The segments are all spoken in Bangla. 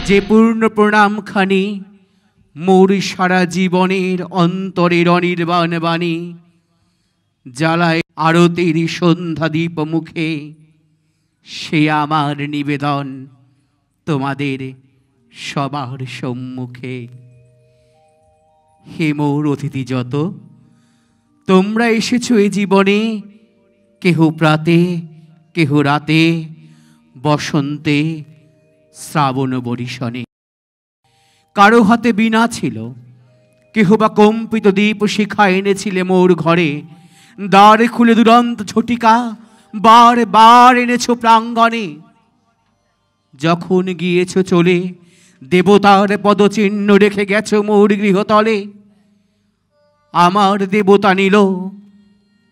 যে পূর্ণ প্রণামখানি মোর সারা জীবনের অন্তরের অনির্বাণ বাণী জ্বালায় আরতির সন্ধ্যা দীপ মুখে, সে আমার নিবেদন তোমাদের সবার সম্মুখে। হে মোর অতিথি যত, তোমরা এসেছো এ জীবনে, কেহ প্রাতে কেহ রাতে, বসন্তে শ্রাবণ বরিশনে। কারো হাতে বীণা ছিল, কেহ বা কম্পিত দীপ শিখা এনেছিলে মোর ঘরে। দ্বার খুলে দুরন্ত ঝটিকা বার বার এনেছো প্রাঙ্গণে। যখন গিয়েছ চলে, দেবতার পদচিহ্ন রেখে গেছো মোর গৃহতলে। আমার দেবতা নিল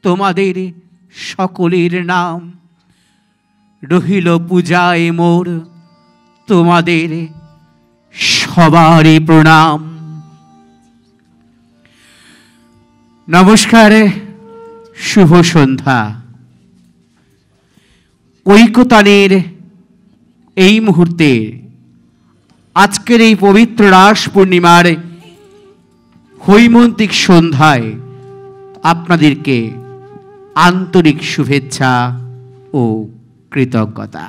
তোমাদের সকলের নাম, রহিল পূজায় মোর তোমাদের সবারই প্রণাম। নমস্কার, শুভ সন্ধ্যা। ঐকতানের এই মুহূর্তে আজকের এই পবিত্র রাস পূর্ণিমার হৈমন্তিক সন্ধ্যায় আপনাদেরকে আন্তরিক শুভেচ্ছা ও কৃতজ্ঞতা।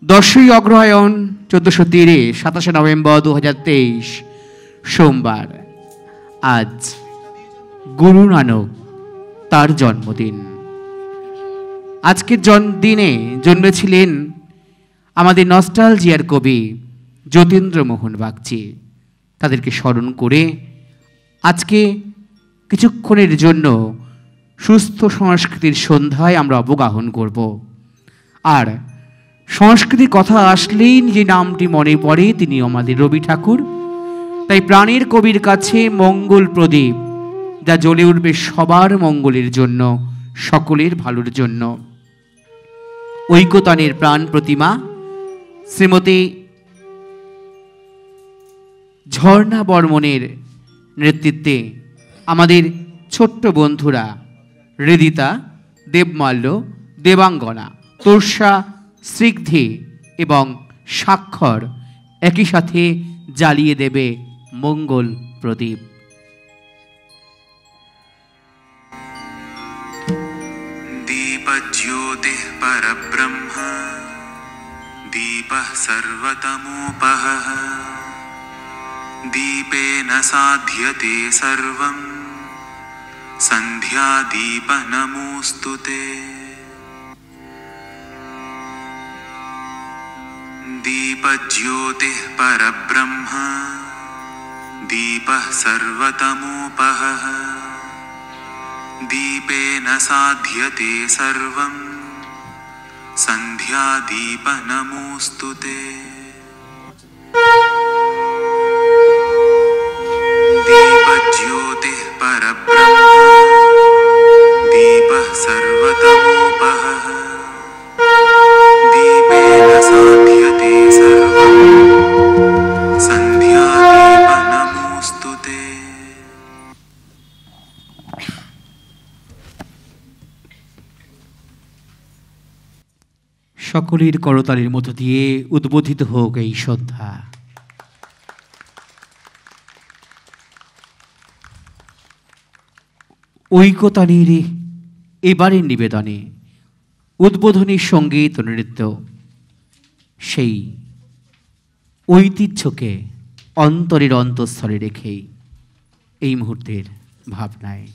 10ই অগ্রহায়ণ 1430, 27শে নভেম্বর 2023 সোমবার। আজ গুরু নানক তার জন্মদিন। আজকের জন্মদিনে জন্মেছিলেন আমাদের নস্টালজিয়ার কবি যতীন্দ্রমোহন বাগচি। তাদেরকে স্মরণ করে আজকে কিছুক্ষণের জন্য সুস্থ সংস্কৃতির সন্ধ্যায় আমরা অবগাহন করব। আর সংস্কৃতির কথা আসলেই যে নামটি মনে পড়ে তিনি আমাদের রবি ঠাকুর। তাই প্রাণের কবির কাছে মঙ্গল প্রদীপ, যা জ্বলে উঠবে সবার মঙ্গলের জন্য, সকলের ভালোর জন্য। ঐকতানের প্রাণ প্রতিমা শ্রীমতী ঝর্ণা বর্মনের নেতৃত্বে আমাদের ছোট্ট বন্ধুরা হৃদিতা, দেবমাল্য, দেবাঙ্গনা, তোর্ষা, স্নিগ্ধি এবং স্বাক্ষর একই সাথে জ্বালিয়ে দেবে মঙ্গল প্রদীপ। দীপজ্যোতিঃ পরব্রহ্ম দীপঃ সর্বতমোপহঃ দীপেন সাধ্যতে সর্বং সন্ধ্যাদীপ নমোস্তুতে। দীপজ্যোতিঃ পরব্রহ্ম দীপঃ সর্বতমোপহঃ দীপেন সাধ্যতে সর্বং সন্ধ্যাদীপ নমোস্তুতে। দীপজ্যোতিঃ পরব্রহ্ম দীপঃ সর্বতমোপহঃ দীপেন সাধ্যতে সর্বং সন্ধ্যাদীপ নমোস্তুতে। সকলের করতালির মধ্য দিয়ে উদ্বোধিত হোক এই সন্ধ্যা। ঐকতানের এবারের নিবেদনে উদ্বোধনী সঙ্গীত নৃত্য সেই ঐতিহ্যকে অন্তরের অন্তঃস্থলে রেখেই এই মুহূর্তের ভাবনায়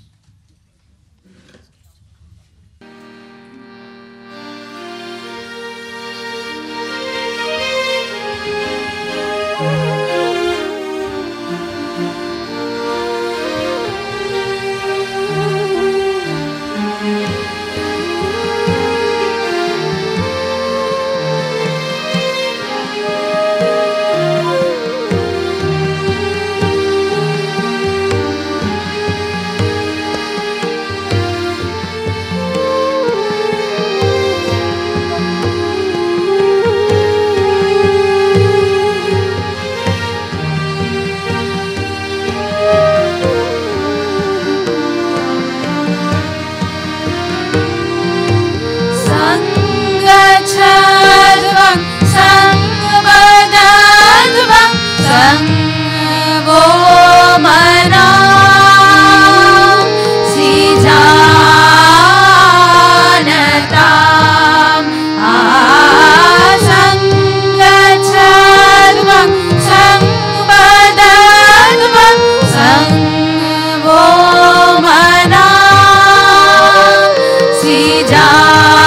सङ्गच्छध्वं सङ्गवदध्वं सङ्गवो मना सिजानताम् सङ्गच्छध्वं सङ्गवदध्वं सङ्गवो मना सिजानताम्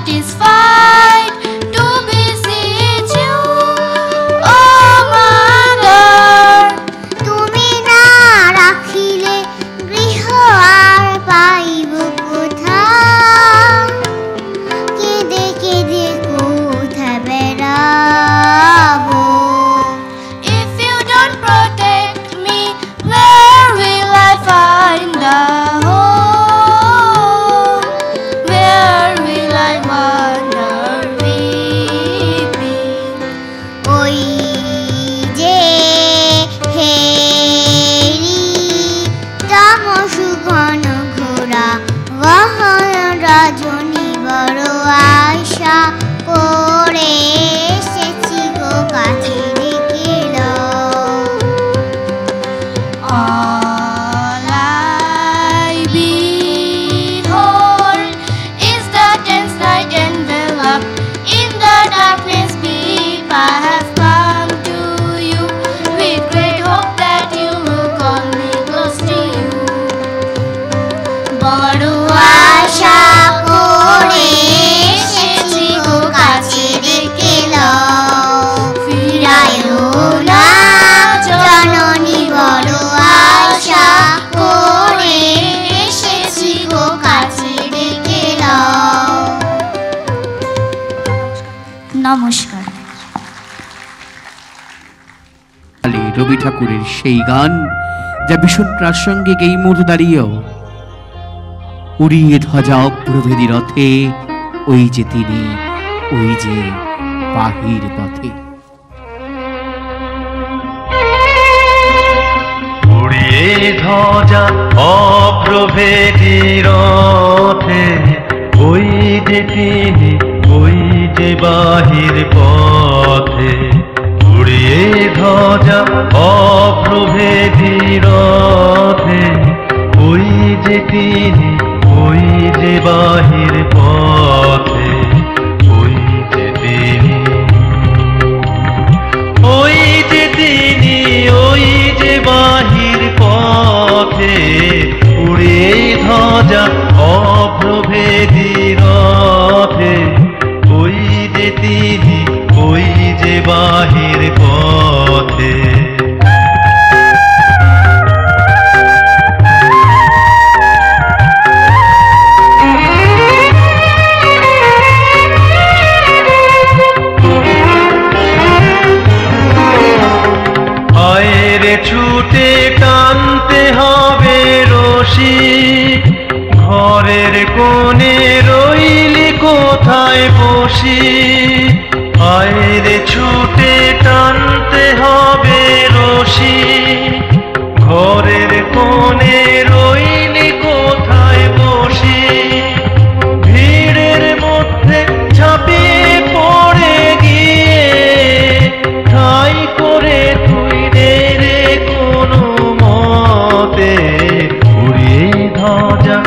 satisfied to beseech you, oh mother. তুমি না রাখিলে গৃহ আর পাইব কোথা, কেঁদে কেঁদে কোথায় বেড়াবো। If you don't protect me, where will I find the home? Where will I wander weeping? ওই যে হেরি তামসু ঘন ঘোরা গহন রজনী বড় আশা করে এসেছি গো কাছে ডেকে দাও। All I behold is the dense night enveloped in the darkness deep. I have come to you with great hope that you will call me close to you. বড় আশা করে এসেছি গো কাছে ডেকে দাও। ফিরায়ো না জননী বড় আশা করে এসেছি গো কাছে ডেকে দাও। নমস্কার। রবি ঠাকুরের সেই গান যা ভীষণ প্রাসঙ্গিক এই মুহূর্তে দাঁড়িয়েও। উড়িয়ে ধ্বজা অপ্রভেদী রথে, ওই যে তিনি, ওই যে বাহির পথে। উড়িয়ে ধ্বজা অপ্রভেদী রথে, ওই যে তিনি, ওই যে বাহির পথে। উড়িয়ে ধ্বজা অপ্রভেদী রথে, ওই যে তিনি, ওই যে বাহির পথে। ওই যে তিনি, ওই যে তিনি, ওই যে বাহির পথে। উড়িয়ে ধ্বজা অপ্রভেদী রথে, ওই যে তিনি, ওই যে বাহির পথে। আয়েরে ছুটে টানতে হবে রশি, ঘরের কোণে রইলি কোথায় বসি। আয়েরে ছুটে টানতে হবে রশি, ঘরের কোণে রইলি কোথায় বসি। ভিড়ের মধ্যে ঝাঁপিয়ে পড়ে গিয়ে ঠাই করে তুই রে কোনো মতে। উড়িয়ে ধ্বজা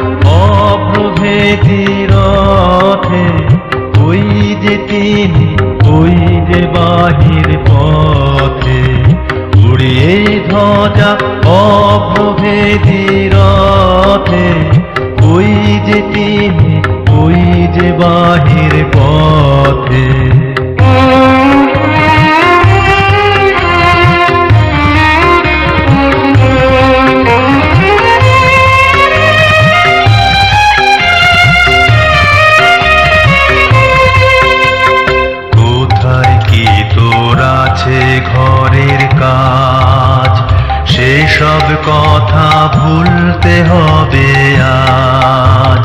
অপ্রভেদী রথে, ওই যে তিনি, ওই যে বাহির পথে। উড়িয়ে ধ্বজা অপ্রভেদী রথে, ওই যে তিনি, ওই যে বাহির পথে। কোথায় কি তোর আছে ঘরের কাজ, সেসব কথা ভুলতে হবে আজ।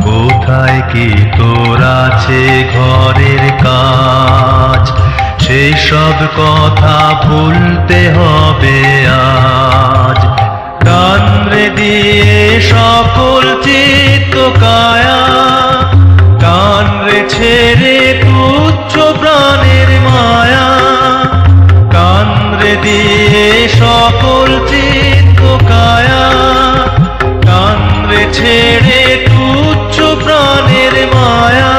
কোথায় কি তোর আছে ঘরের কাজ, সেসব কথা ভুলতে হবে আজ। কান রে দিয়ে সকল চিত্ত কায়া, কান রে ছেড়ে তুচ্ছ প্রাণের মায়া। কান রে দিয়ে সকল চিত্ত কায়া, কান রে ছেড়ে তুচ্ছ প্রাণের মায়া।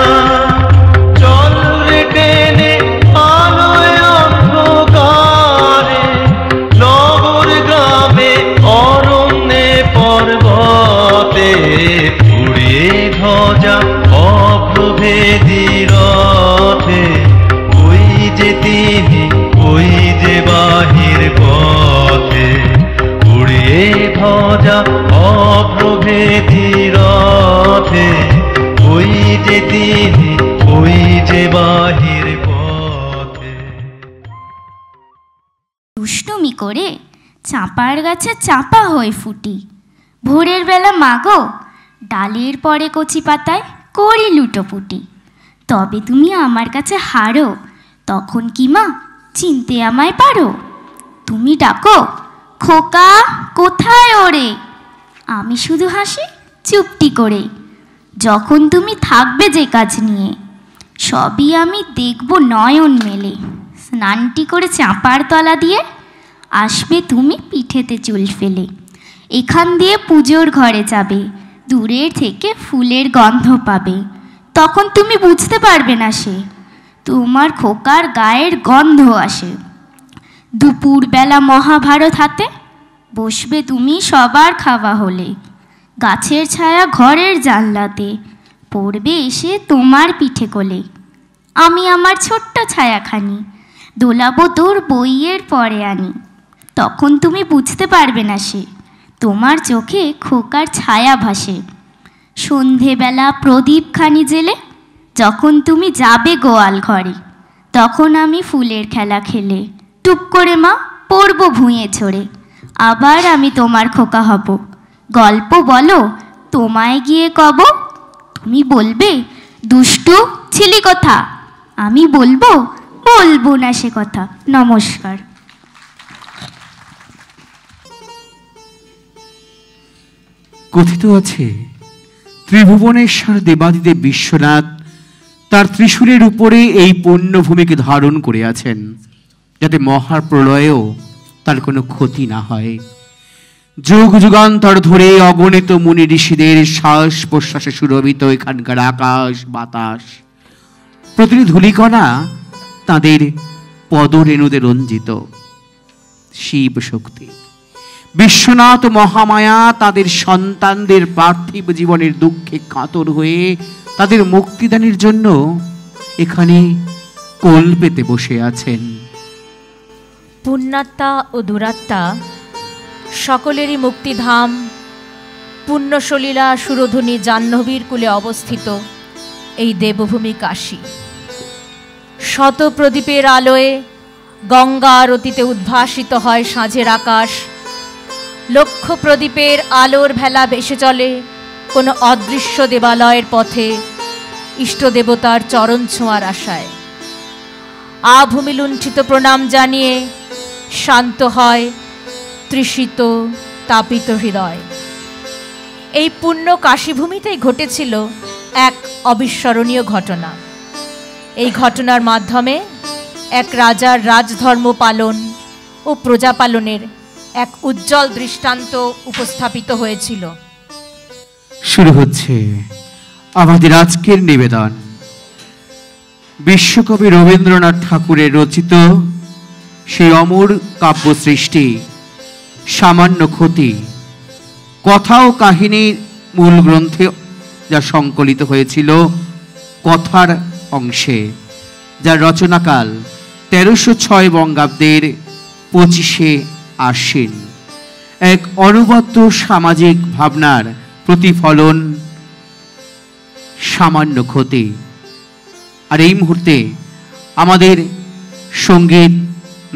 চল রে টেনে আলোয় অন্ধকারে, নগর গ্রামে অরণ্যে পর্বতে। উড়িয়ে ধ্বজা অপ্রভেদী যা অপ্রভেদী রথে, ওই যে তিনি, ওই যে বাহির পথে। দুষ্টুমি করে চাঁপার গাছে চাঁপা হয়ে ফুটি, ভোরের বেলা মাগো ডালের পরে কচি পাতায় করি লুটোপুটি। তবে তুমি আমার কাছে হারো, তখন কি মা চিনতে আমায় পারো? তুমি ডাকো খোকা কোথায় ওরে, আমি শুধু হাসি চুপটি করে। যখন তুমি থাকবে যে কাজ নিয়ে, সবই আমি দেখব নয়ন মেলে। স্নানটি করে চাঁপার তলা দিয়ে আসবে তুমি পিঠেতে চুল ফেলে। এখান দিয়ে পুজোর ঘরে যাবে, দূরের থেকে ফুলের গন্ধ পাবে। তখন তুমি বুঝতে পারবে না সে তোমার খোকার গায়ের গন্ধ আসে। দুপুরবেলা মহাভারত হাতে বসবে তুমি সবার খাওয়া হলে। গাছের ছায়া ঘরের জানলাতে পড়বে এসে তোমার পিঠে কোলে। আমি আমার ছোট্ট ছায়াখানি দোলাবো তোর বইয়ের পরে আনি। তখন তুমি বুঝতে পারবে না সে তোমার চোখে খোকার ছায়া ভাসে। সন্ধেবেলা প্রদীপখানি জেলে যখন তুমি যাবে গোয়াল ঘরে, তখন আমি ফুলের খেলা খেলে টুপ করে মা পড়ব ভুঁয়ে ঝরে। আবার আমি তোমার খোকা হব, গল্প বলো তোমায় গিয়ে কব। তুমি বলবে দুষ্টু ছিলি কথা, আমি বলবো বলবো না সে কথা। নমস্কার। কথিত আছে ত্রিভুবনেশ্বর দেবাদিদেব বিশ্বনাথ তার ত্রিশূলের উপরে এই পুণ্যভূমিকে ধারণ করে আছেন, যাতে মহাপ্রলয়েও তার কোনো ক্ষতি না হয়। যুগ যুগান্তর ধরে অগণিত মুনি ঋষিদের শ্বাস প্রশ্বাসে সুরভিত এখানকার আকাশ বাতাস, প্রতিটি ধূলিকণা তাঁদের পদরেণুতে রঞ্জিত। শিব শক্তি বিশ্বনাথ মহামায়া তাদের সন্তানদের পার্থিব জীবনের দুঃখে কাতর হয়ে তাদের মুক্তিদানের জন্য এখানে কোল পেতে বসে আছেন। পুণ্যাত্মা ও দুরাত্মা সকলেরই মুক্তিধাম পুণ্যসলীলা সুরধুনী জাহ্নবীর কূলে অবস্থিত এই দেবভূমি কাশী। শত প্রদীপের আলোয় গঙ্গা আরতিতে উদ্ভাসিত হয় সাঁঝের আকাশ। লক্ষ প্রদীপের আলোর ভেলা ভেসে চলে কোনো অদৃশ্য দেবালয়ের পথে ইষ্টদেবতার চরণ ছোঁয়ার আশায়। আভূমি লুণ্ঠিত প্রণাম জানিয়ে শান্ত হয় তৃষিত তাপিত হৃদয়। এই পুণ্য কাশীভূমিতেই ঘটেছিল এক অবিস্মরণীয় ঘটনা। এই ঘটনার মাধ্যমে এক রাজার রাজধর্ম পালন ও প্রজাপালনের এক উজ্জ্বল দৃষ্টান্ত উপস্থাপিত হয়েছিল। শুরু হচ্ছে আমাদের আজকের নিবেদন। বিশ্বকবি রবীন্দ্রনাথ ঠাকুরের রচিত সেই অমর কাব্য সৃষ্টি সামান্য ক্ষতি, কথা ও কাহিনীর মূল গ্রন্থে যা সংকলিত হয়েছিল কথার অংশে, যার রচনাকাল 1306 বঙ্গাব্দের 25শে আশ্বিন, এক অনবদ্য সামাজিক ভাবনার প্রতিফলন সামান্য ক্ষতি। আর এই মুহূর্তে আমাদের সঙ্গীত,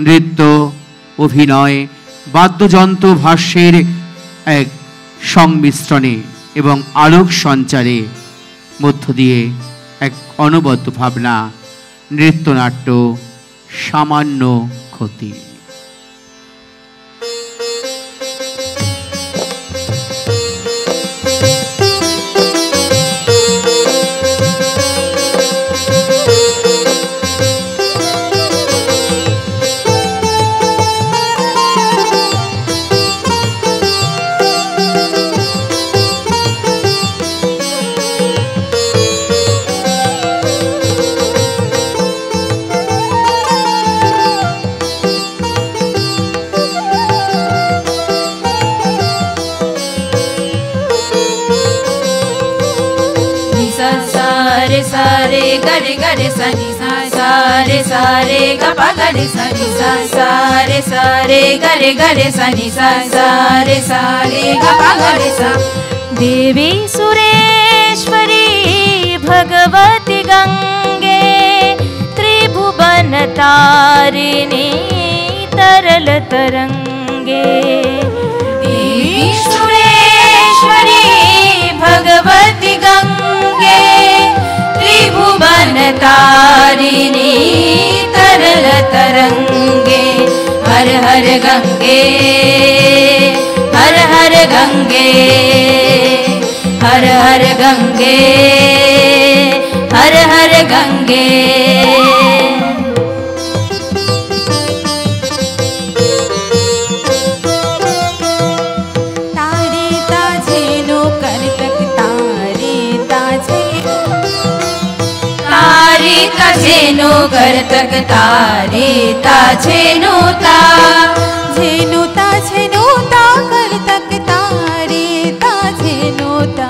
নৃত্য, অভিনয়, বাদ্যযন্ত্র ভাষ্যের এক সংমিশ্রণে এবং আলোক সঞ্চারে মধ্য দিয়ে এক অনবদ্য ভাবনা, নৃত্যনাট্য সামান্য ক্ষতি। Sare gare gare sani sa सा रे सा रे ग प ग रे सा नि सा सा रे ग रे सा नि सा सा रे ग प ग रे सा देवी सुरेश्वरी भगवती गंगे त्रिभुवन तारिणी तरल तरंगे देवी सुरेश्वरी भगवती गंगे त्रिभुवन तारिणी तरल तरंगे हर हर गंगे हर हर गंगे हर हर गंगे हर हर गंगे झेनु करतक तारे ता झेनु ता करतक तारे ता झेनु ता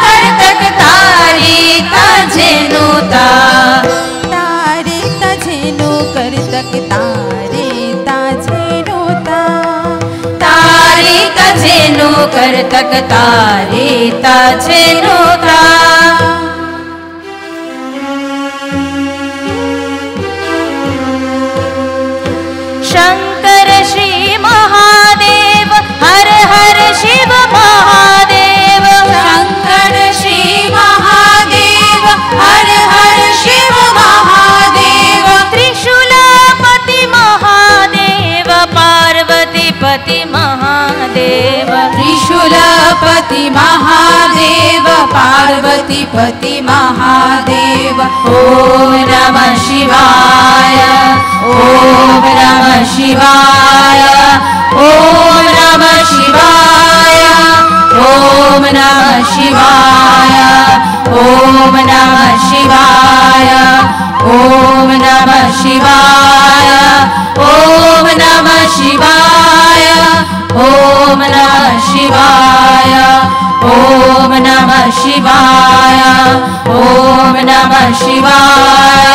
करतक तारे ता झेनु ता तारे ता झेनु करतक तारे ता झेनु ता तारे ता झेनु करतक तारे ता झेनु ता शंकर श्री महादेव हर हर शिव महादेव शंकर श्री महादेव हर हर शिव महादेव त्रिशूलपति महादेव पार्वती पति महादेव त्रिशूलपति महादेव पार्वती पति महादेव ओम नमः शिवाय ओम नमः शिवाय ओम नमः शिवाय ओम नमः शिवाय ओम नमः शिवाय ओम नमः शिवाय ओम नमः शिवाय ओम नमः शिवाय ओम नमः शिवाय ओम नमः शिवाय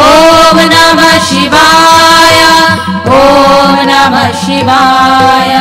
ओम नमः शिवाय ओम नमः शिवाय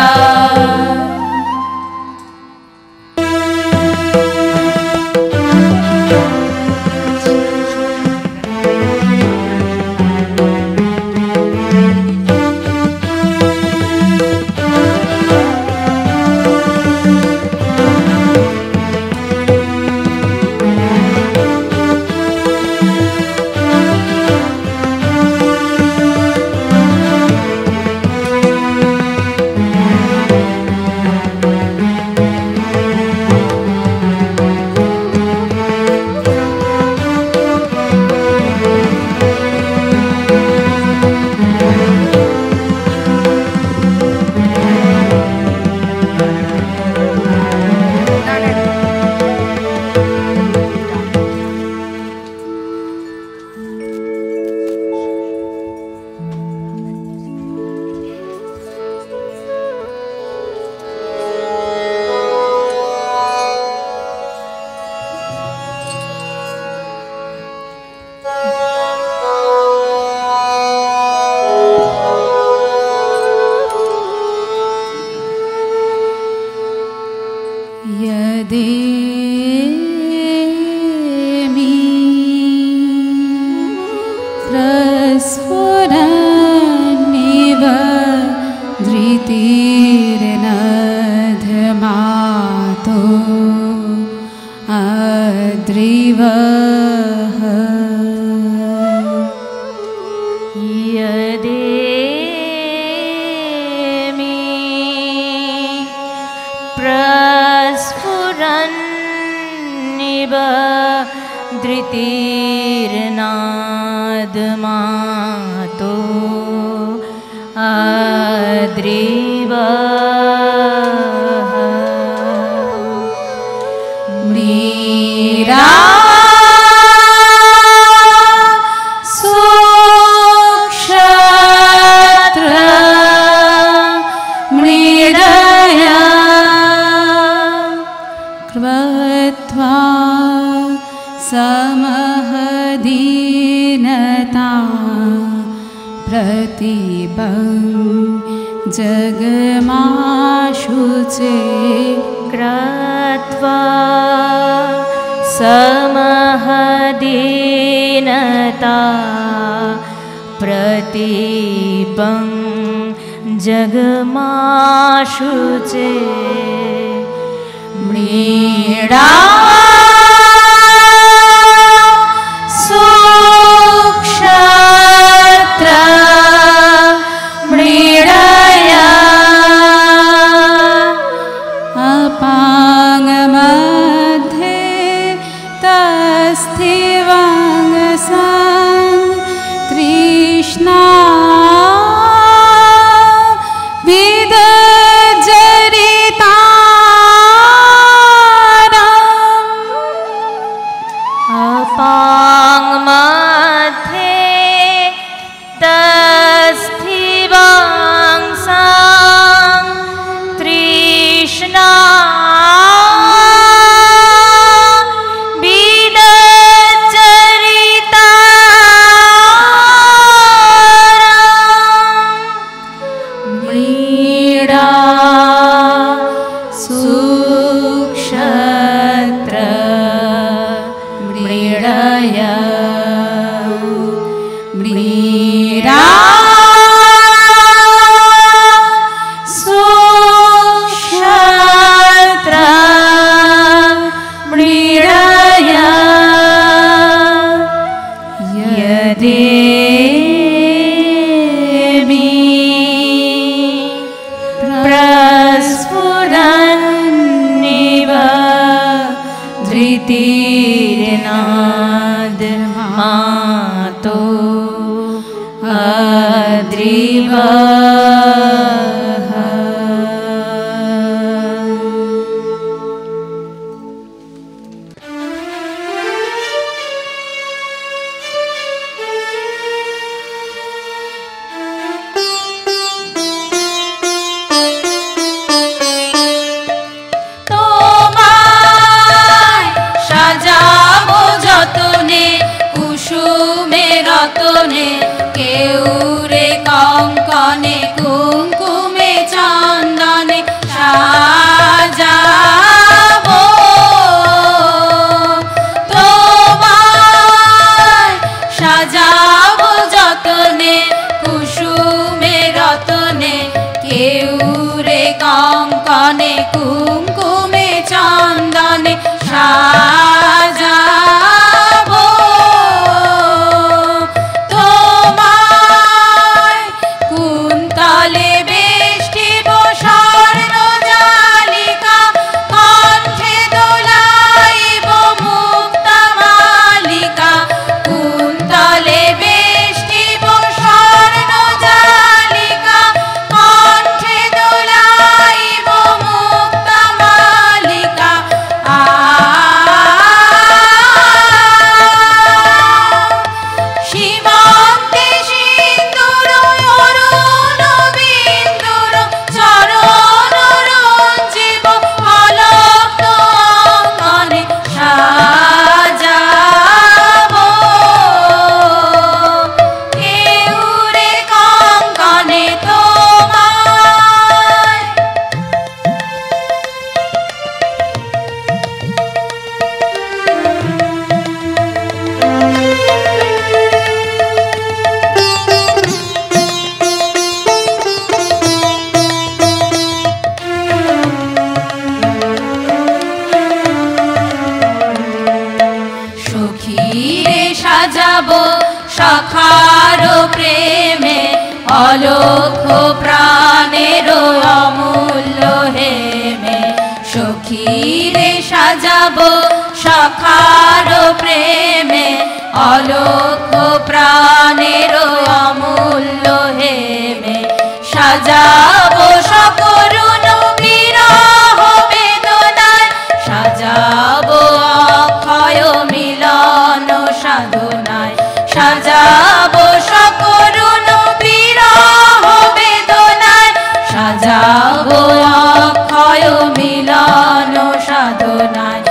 प्रस्फुरन्निव धृतिर्नधमातो अद्रिवः यदेमि प्रस्फुरन्निव धृतिर्नादमातो अद्रिवः मीरा सुक्षत्र मृडया कृत्वा समहदीनता प्रतिबं जगमाशुचे कृत्वा समहदीनता प्रतिबं जगमाशुचे मृडा सुक्षत्र मृडया अपाङ्गमध्ये तस्थिवाङ्गसं तृष्णा অলক্ষ প্রাণের অমূল্য হেমে সখীরে সাজাবো সখার প্রেমে অলক্ষ প্রাণের অমূল্য হেমে সাজাবো সকরুণ বিরহ বেদনায় সাজাবো অক্ষয় মিলন সাধনায় সাজাবো সকরুণ বিরহ বেদনায় সাজাবো অক্ষয় মিলন সাধনায়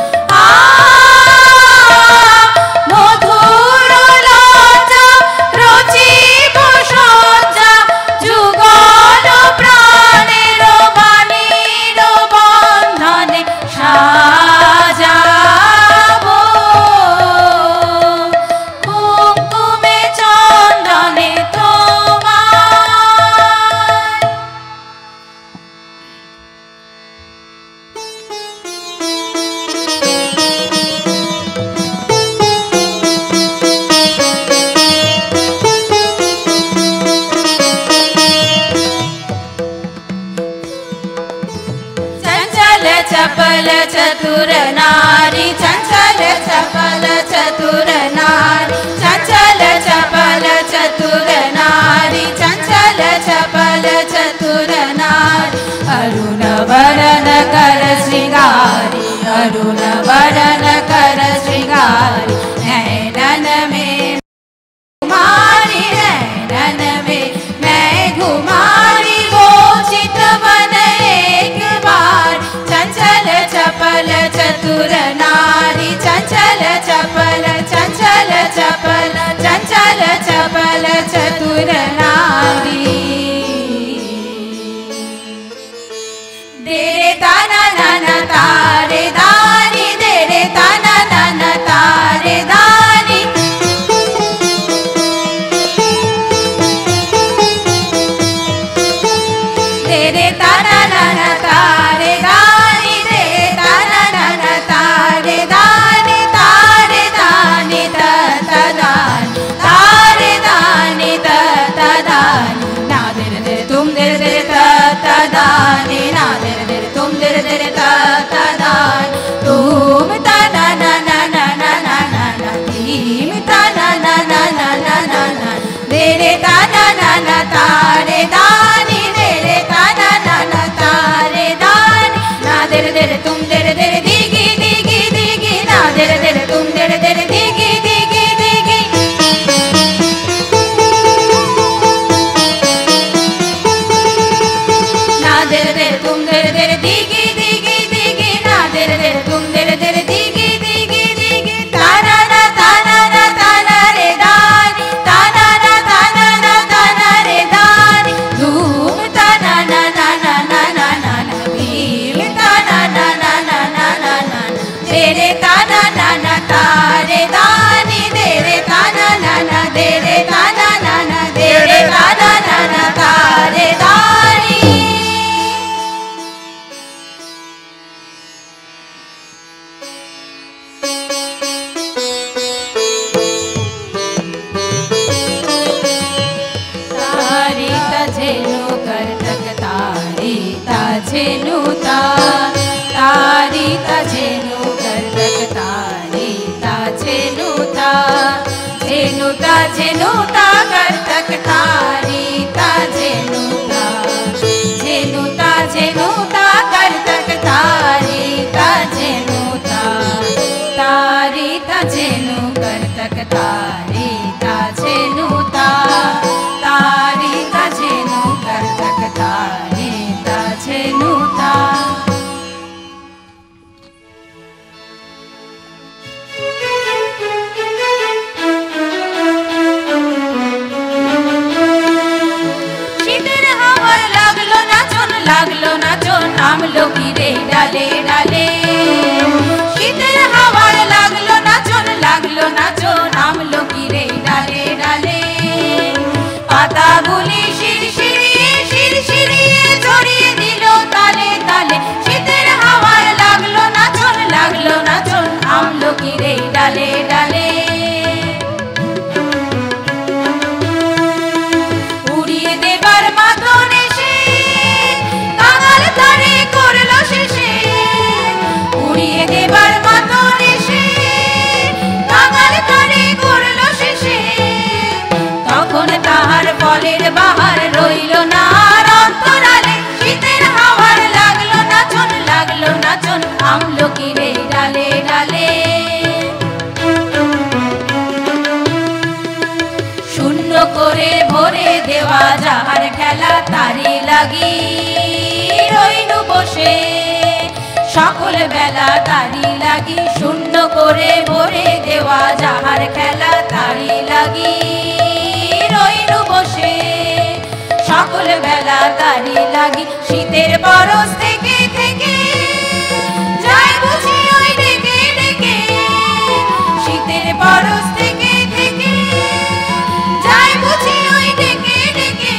रे ता ना ना ना ता रे दा नी दे रे ता ना ना ना दे रे ता ना ना ना दे रे ता ना ना ना ता रे दा नी। झेनु ता तारी ता झेनु करतक तारी ता झेनु ता झेनु ता झेनु ता करतक तारी ता झेनु ता झेनु ता झेनु ता करतक तारी ता झेनु ता तारी ता झेनु करतक तारी ता झेनु ता तारी ता झेनु करतक तारी ता झेनु ता। শীতের হাওয়ার লাগলো নাচন নামলো কি রে ডালে ডালে। শীতের হাওয়ার লাগলো নাচন নামলো কি রে ডালে ডালে। পাতাগুলি শিরশিরিয়ে শিরশিরিয়ে ছড়িয়ে দিল তালে তালে। শীতের হাওয়ার লাগলো নাচন নামলো কি রে ডালে ডালে। উড়িয়ে দেবার মাতন এসে কাঙাল তারে করলো শেষে। উড়িয়ে দেবার মাতন এসে কাঙাল তারে করলো শেষে। তখন তাহার ফলের বাহার রইল না আর অন্তরালে। শীতের হাওয়ার লাগলো নাচন আমলো কি রে ডালে ডালে। শূন্য করে ভরে দেওয়া যাহার খেলা তারি লাগি রইনু বসে সকল বেলা তারি লাগি। শূন্য করে ভরে দেওয়া যাহার খেলা তারি লাগি রইনু বসে সকল বেলা তারি লাগি। শীতের বরস থেকে থেকে যায় বুঝি ওই ডেকে ডেকে। শীতের বরস থেকে থেকে যায় বুঝি ওই ডেকে ডেকে।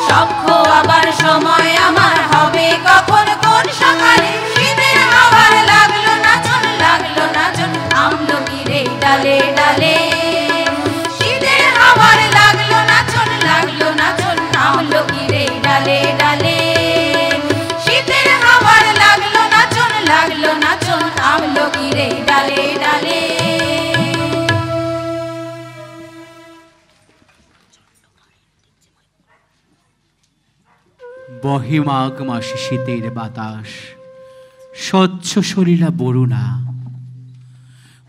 সব খোয়াবার সময় আমার হবে কখন কোন সকালে। শীতের হাওয়ার লাগলো নাচন আমলো কি রে ডালে ডালে। শীতের হাওয়ার লাগলো নাচন আমলো কি রে ডালে ডালে। শীতের হাওয়ার লাগলো নাচন আমলো কি রে ডালে ডালে। বহে মাঘ মাসে শীতের বাতাস স্বচ্ছ সলিলা বরুণা।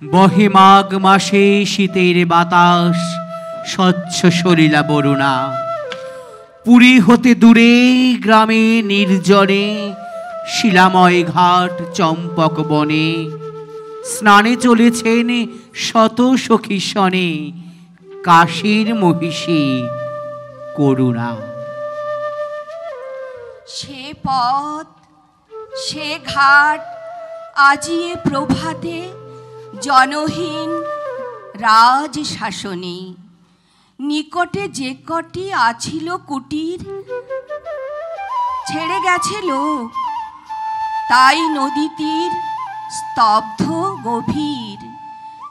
বহে মাঘ মাসে শীতের বাতাস স্বচ্ছ সলিলা বরুণা। পুরী হতে দূরে গ্রামে নির্জনে শিলাময় ঘাট চম্পক বনে স্নানে চলেছেন শত সখী সনে কাশীর মহিষী করুণা। সে পথ সে ঘাট আজিয়ে প্রভাতে জনহীন রাজ শাসনে। নিকটে যে কটি আছিল কুটির ছেড়ে গেছে লোক। তাই নদী তীর স্তব্ধ গভীর।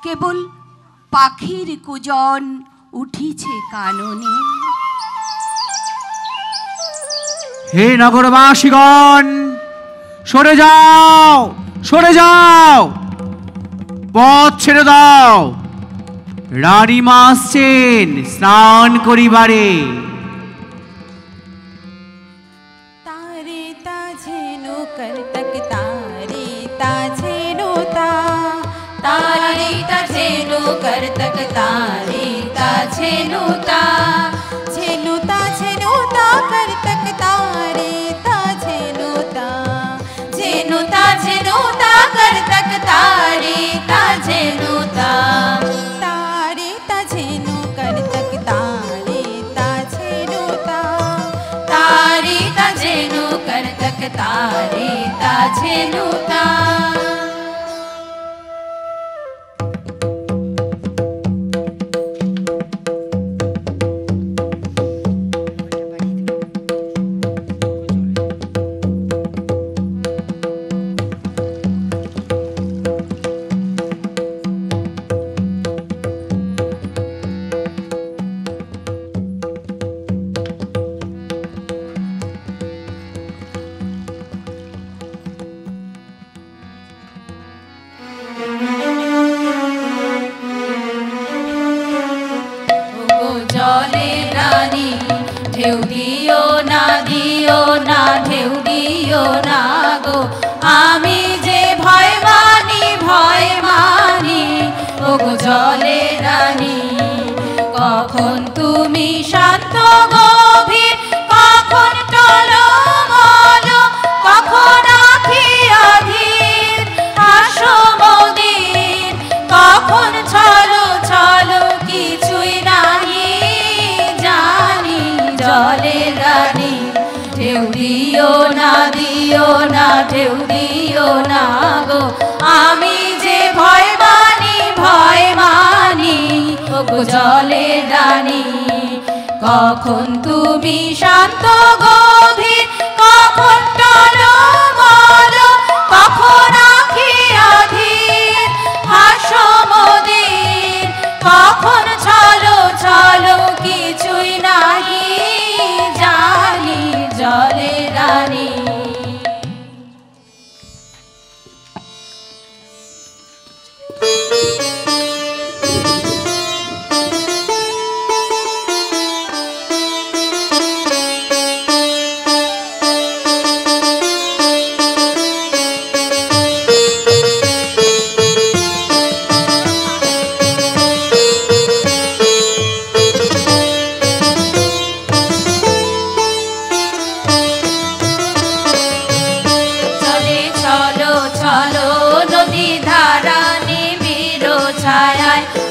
কেবল পাখির কুজন উঠিছে কাননে। হে নগরবাসীগণ, সরে যাও সরে যাও, পথ ছেড়ে দাও। রানীমা আসছেন স্নান করিবারে। तारे ताझेनो करतक तारे ताझेनो ता तारे ताझेनो करतक तारे ताझेनो ता झेनो ताझेनो ता करतक तारे ताझेनो ता झेनो ताझेनो ता करतक तारे ताझेनो ता तारे ताझेनो करतक तारे ताझेनो ता तारे ताझेनो करतक तारे ताझेनो ता। ওগো জলের রানী। কখন তুমি শান্ত গভীর, কখন টলমল, কখন আখি অধীর হাসো মোদের, কখন ছলো ছলো কিছুই নাহি জানি। জলের রানী ঢেউ দিও না, দিও না, ঢেউ দিও না গো, আমি যে ভয় মানি, ভয় মানি। ওগো জলের রানী, কখন তুমি শান্ত গভীর, কখন টলমল, কখন আখি অধীর হাসো মোদের, কখন ছলো ছলো কিছুই নাহি জানি। জলের রানী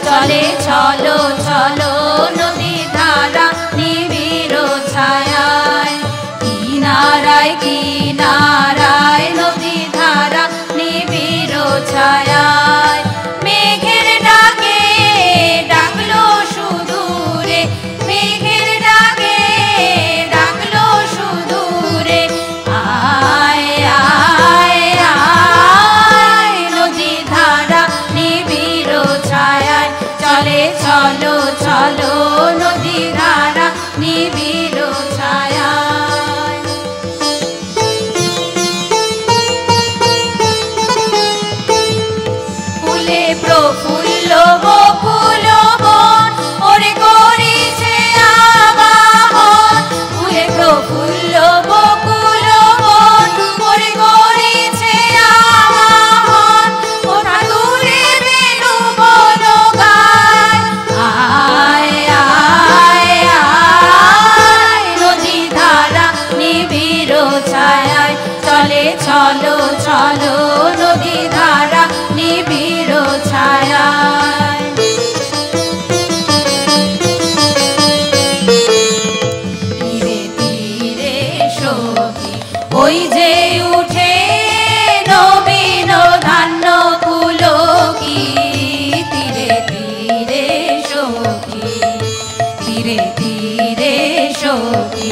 চলে চলো চলো নদী ধারা নিবিড় ছায়ায়, কিনারায় কিনারায় নদী ধারা নিবিড় ছায়ায়। মেঘের ডাকে ডাকলো সুদূরে, মেঘের ডাকে ডাকলো সুদূরে, আয় আয় আয় নদী ধারা নিবিড় ছায়ায়। চলে চলো চলো নদী ধারা নিবিড় ছায়ায়। ফুলে প্রফুল্ল বকুল বন ওরে করিছে আবাহন, ফুলে প্রফুল্ল বকুল বন ওরে করিছে আবাহন। ওঠা দূরে বেণু বন গায়, আয় আয় আয় নদী ধারা নিবিড় ছায়ায়। চলে চলো চলো নদী ধারা নিবিড় ছায়ায়। তীরে তীরে সখী ওই যে উঠে নবীন ধান্য পুলকি, তীরে তীরে সখী, তীরে তীরে সখী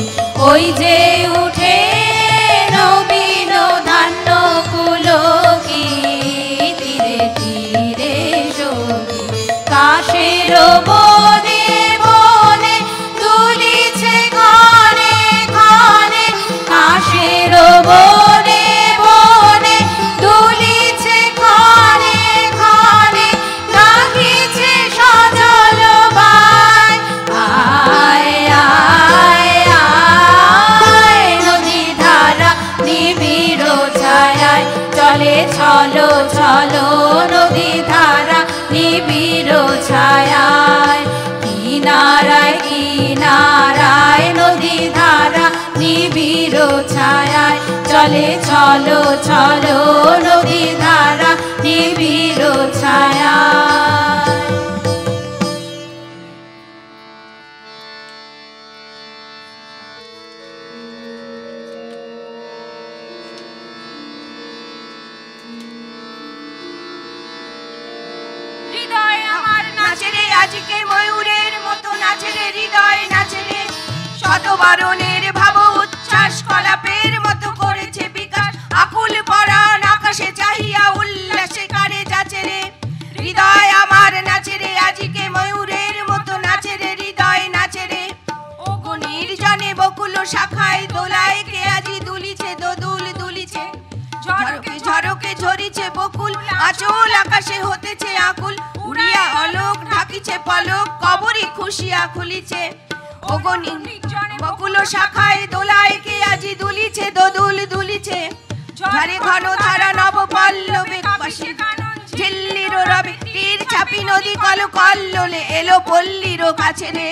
ওই যে উঠে নবীন ধান্য পুলকি, তীরে তীরে সখী। কাশের বনে বনে দুলিছে ঘনে ঘনে, কাশের বনে বনে দুলিছে ঘনে ঘনে, ডাকিছে সজল বায়, আয় আয় আয় নদী ধারা নিবিড় ছায়ায়। চলে চলো চলো নদী ধারা নিবিড় ছায়ায়, কিনারায় কিনারায় নদী ধারা নিবিড় ছায়ায়। চলে চলো চলো নদী ধারা নিবিড় ছায়ায়। হৃদয় আমার নাচে রে আজকে ময়ূরের মতো নাচে রে, হৃদয় নাচে রে শতবারণের ভাব উচ্ছ্বাস কলাপের মতো করেছে বিকাশ। আকুল পরাণ আকাশে চাহিয়া উল্লাসে কারে যাচ্ছে রে, হৃদয় আমার নাচে রে আজকে ময়ূরের মতো নাচে রে, হৃদয় নাচে রে। ওগো নির্জনে বকুল শাখায় দোলায় কে আজি দুলিছে দোদুল দুলিছে, ঝরকে ঝরকে ঝরিছে বকুল, আঁচল আকাশে হতেছে আকুল, উড়িয়া অলোক ঢাকিছে পলক, কবরী খুশিয়া খুলিছে। ওগো নির্জনে বকুল শাখায় দোলায় কে আজি দুলিছে দোদুল দুলিছে, ঝরে ঘন ধারা নব পল্লবে পাশে ঝিল্লির রবে তীর ছাপ তাপি নদী কল কল্লোলে এলো পল্লীর কাছে রে।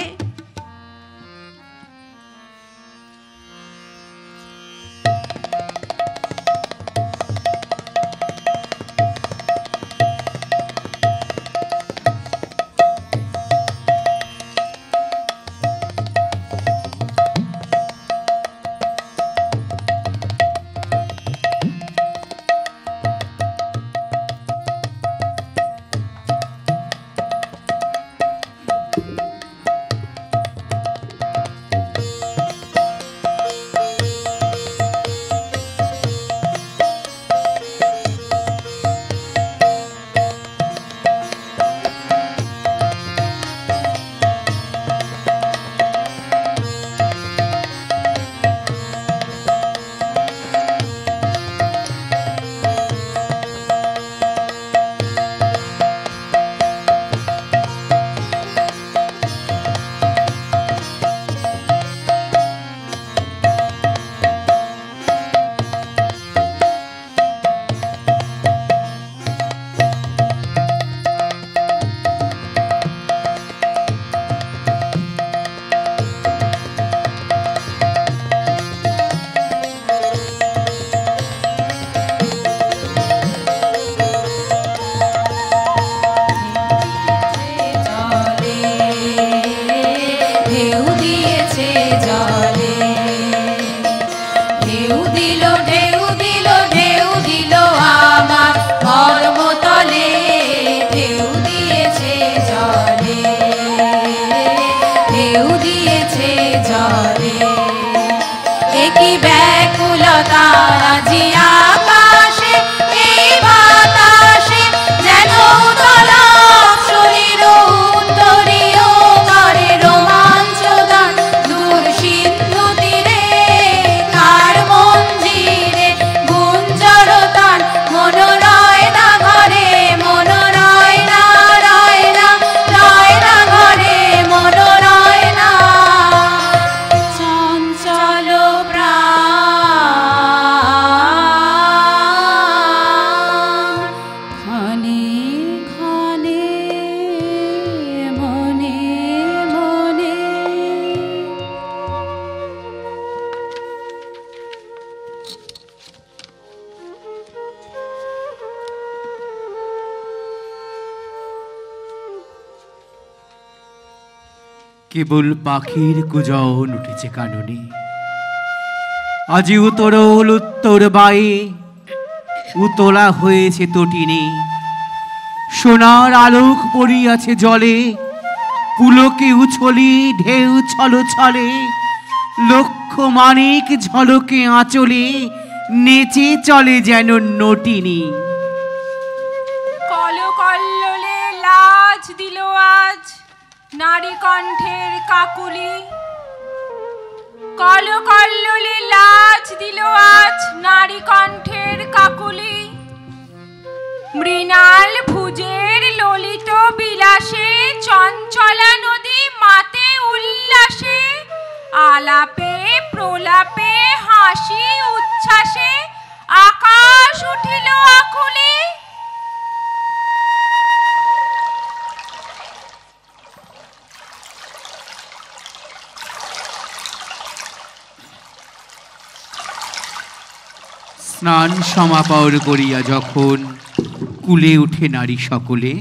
কেবল পাখির কুজন উঠেছে কাননে, আজি উত্তরল উত্তর বায়ে উতলা হয়েছে তটিনী। সোনার আলোক পড়িয়াছে জলে, পুলকে উছলি ঢেউ ছলো ছলে, লক্ষ মানিক ঝলকে আঁচলে নেচে চলে যেন নটিনী। কল কল্লোলে লাজ দিল আজ নারী কণ্ঠের কাকুলি, কল কল্লোলে লাজ দিল আজ নারী কণ্ঠের কাকুলি। মৃণাল ভুজের ললিত বিলাসে চঞ্চলা নদী মাতে উল্লাসে, আলাপে প্রলাপে হাসি উচ্ছ্বাসে আকাশ উঠিল আকুলি। স্নান সমাপন করিয়া যখন কুলে উঠে নারী সকলে,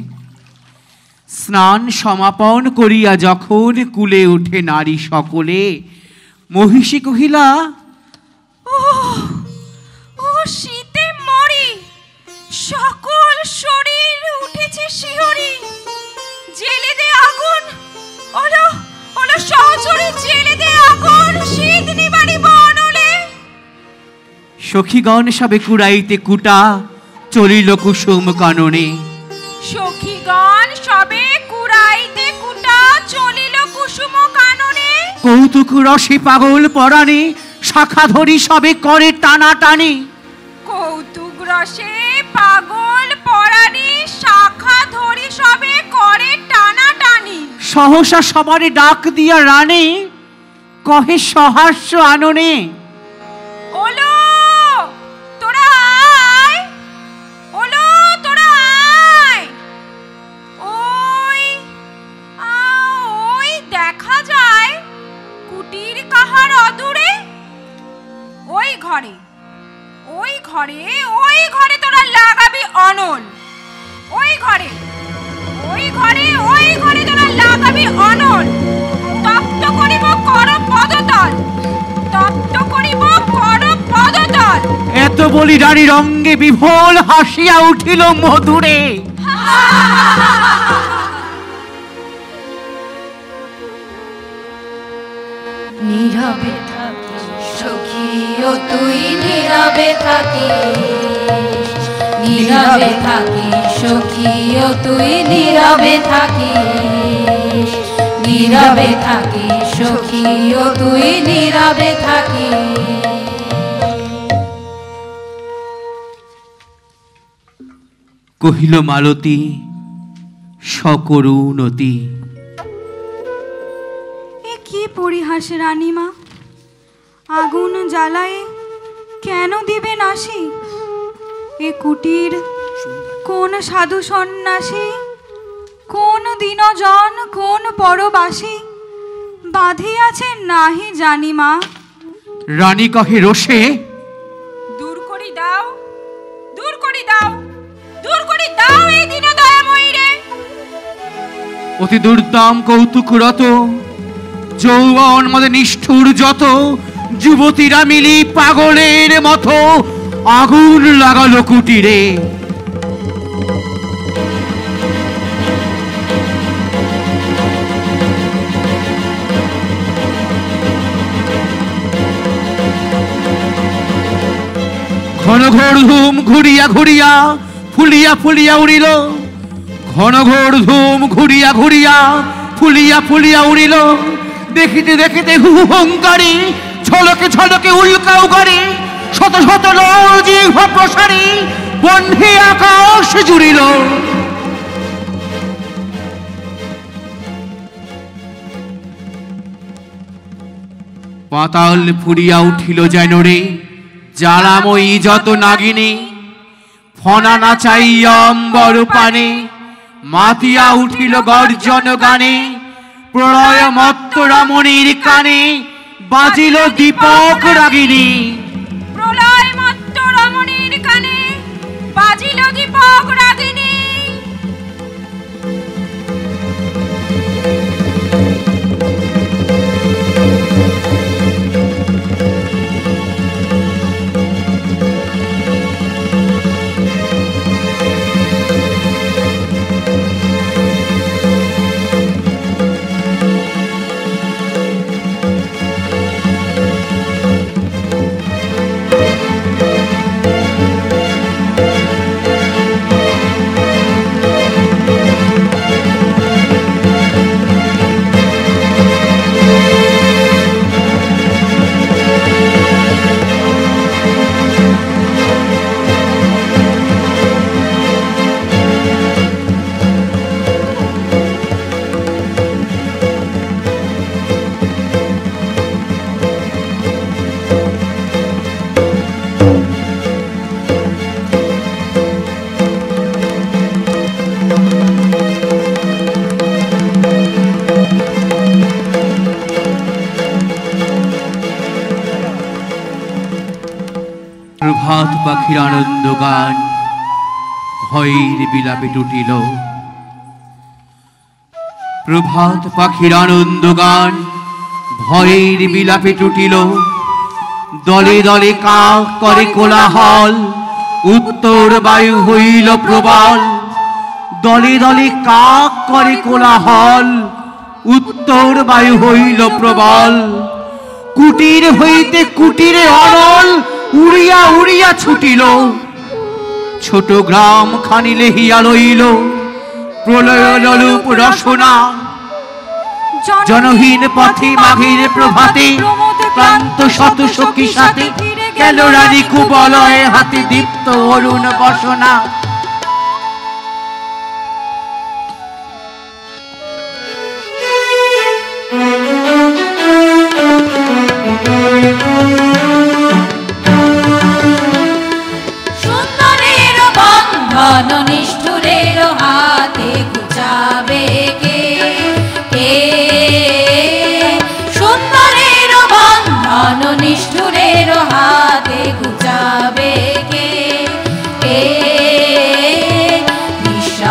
স্নান সমাপন করিয়া যখন কুলে উঠে নারী সকলে, মহিষী কহিলা ও শীতে মরি, সকল শরীর উঠেছে শিহরি। জেলে দে আগুন, ওলো ওলো সহচরে জেলে দে আগুন, শীত নিবারি বনলে। সখীগণ সবে কুড়াইতে কুটা চলিল কুসুম কাননে। সখীগণ সবে কুড়াইতে কুটা চলিল কুসুম কাননে। কৌতুক রসে পাগল পরাণে শাখা ধরি সবে করে টানাটানি। কৌতুক রসে পাগল পরাণে শাখা ধরি সবে করে টানাটানি। সহসা সবারে ডাক দিয়া রানে কহে সহাস্য আননে, ওলো তোরা আয়, ওলো তোরা আয়, ও ঘরে তোরা লাগাবি অনল। তপ্ত করিব কর পদতল, তপ্ত করিব কর পদতল। এত বলি রানী রঙ্গে বিভোল হাসিয়া উঠিল মধুরে। নীরবে থাকিস সখী ও তুই নীরবে থাকিস, নীরবে থাকিস সখী ও তুই নীরবে থাকিস, নীরবে থাকিস সখী ও তুই নীরবে থাকিস। কহিল মালতী সকরুণতী, এ কি পরিহাস রানীমা, আগুন জ্বালায়ে কেন দিবে নাশি? এ কুটির কোন সাধু সন্ন্যাসী, কোন দীনজন, কোন পরবাসী বাঁধিয়াছে নাহি জানি মা। রানী কহে রোষে, দূর করি দাও, দূর করি দাও, দূর করি দাও এই দিন দয়াময়ী রে। অতি দুর্দাম কৌতুকরত যৌবন মদে নিষ্ঠুর যত যুবতীরা মিলি পাগলের মতো আগুন লাগালো কুটিরে। ঘন ঘোর ধুম ঘুরিয়া ঘুরিয়া ফুলিয়া ফুলিয়া উড়িল, ঘন ঘোর ধুম ঘুরিয়া ঘুরিয়া ফুলিয়া ফুলিয়া উড়িল। দেখিতে দেখিতে হুহুঙ্কারী ঝলকে ঝলকে উল্কাও করে, শত শত জিহ্ব প্রসারী বন্ধে আকাশ জুড়িল। পাতাল ফুরিয়া উঠিল যেন রে জ্বালাময়ী যত নাগিনী, ফনা নাচাইয়া অম্বর পানে মাতিয়া উঠিল গর্জন গানে। প্রলয় মত্ত রমণীর কানে বাজিল দীপক রাগিনী, প্রলয় মত্ত রমণীর কানে বাজিল দীপক রাগিনী। প্রভাত পাখির আনন্দ গান ভয়ের বিলাপে টুটিল, প্রভাত পাখির আনন্দ গান ভয়ের বিলাপে টুটিল। দলে দলে কাক করে কোলাহল, উত্তর বায়ু হইল প্রবল। দলে দলে কাক করে কোলাহল, উত্তর বায়ু হইল প্রবল। কুটির হইতে কুটিরে অনল উড়িয়া উড়িয়া ছুটিল। ছোট গ্রাম খানি লেহিয়া লইল প্রলয় ললুপ রসনা। জনহীন পথে মাঘের প্রভাতে ক্লান্ত শত সখী সাথে গেল রানী কুবলয় হাতে দীপ্ত অরুণ বসনা। সুন্দরের বন্ধন নিষ্ঠুরের হাতে ঘুচাবে কে? সুন্দরের বন্ধন নিষ্ঠুরের হাতে ঘুচাবে কে?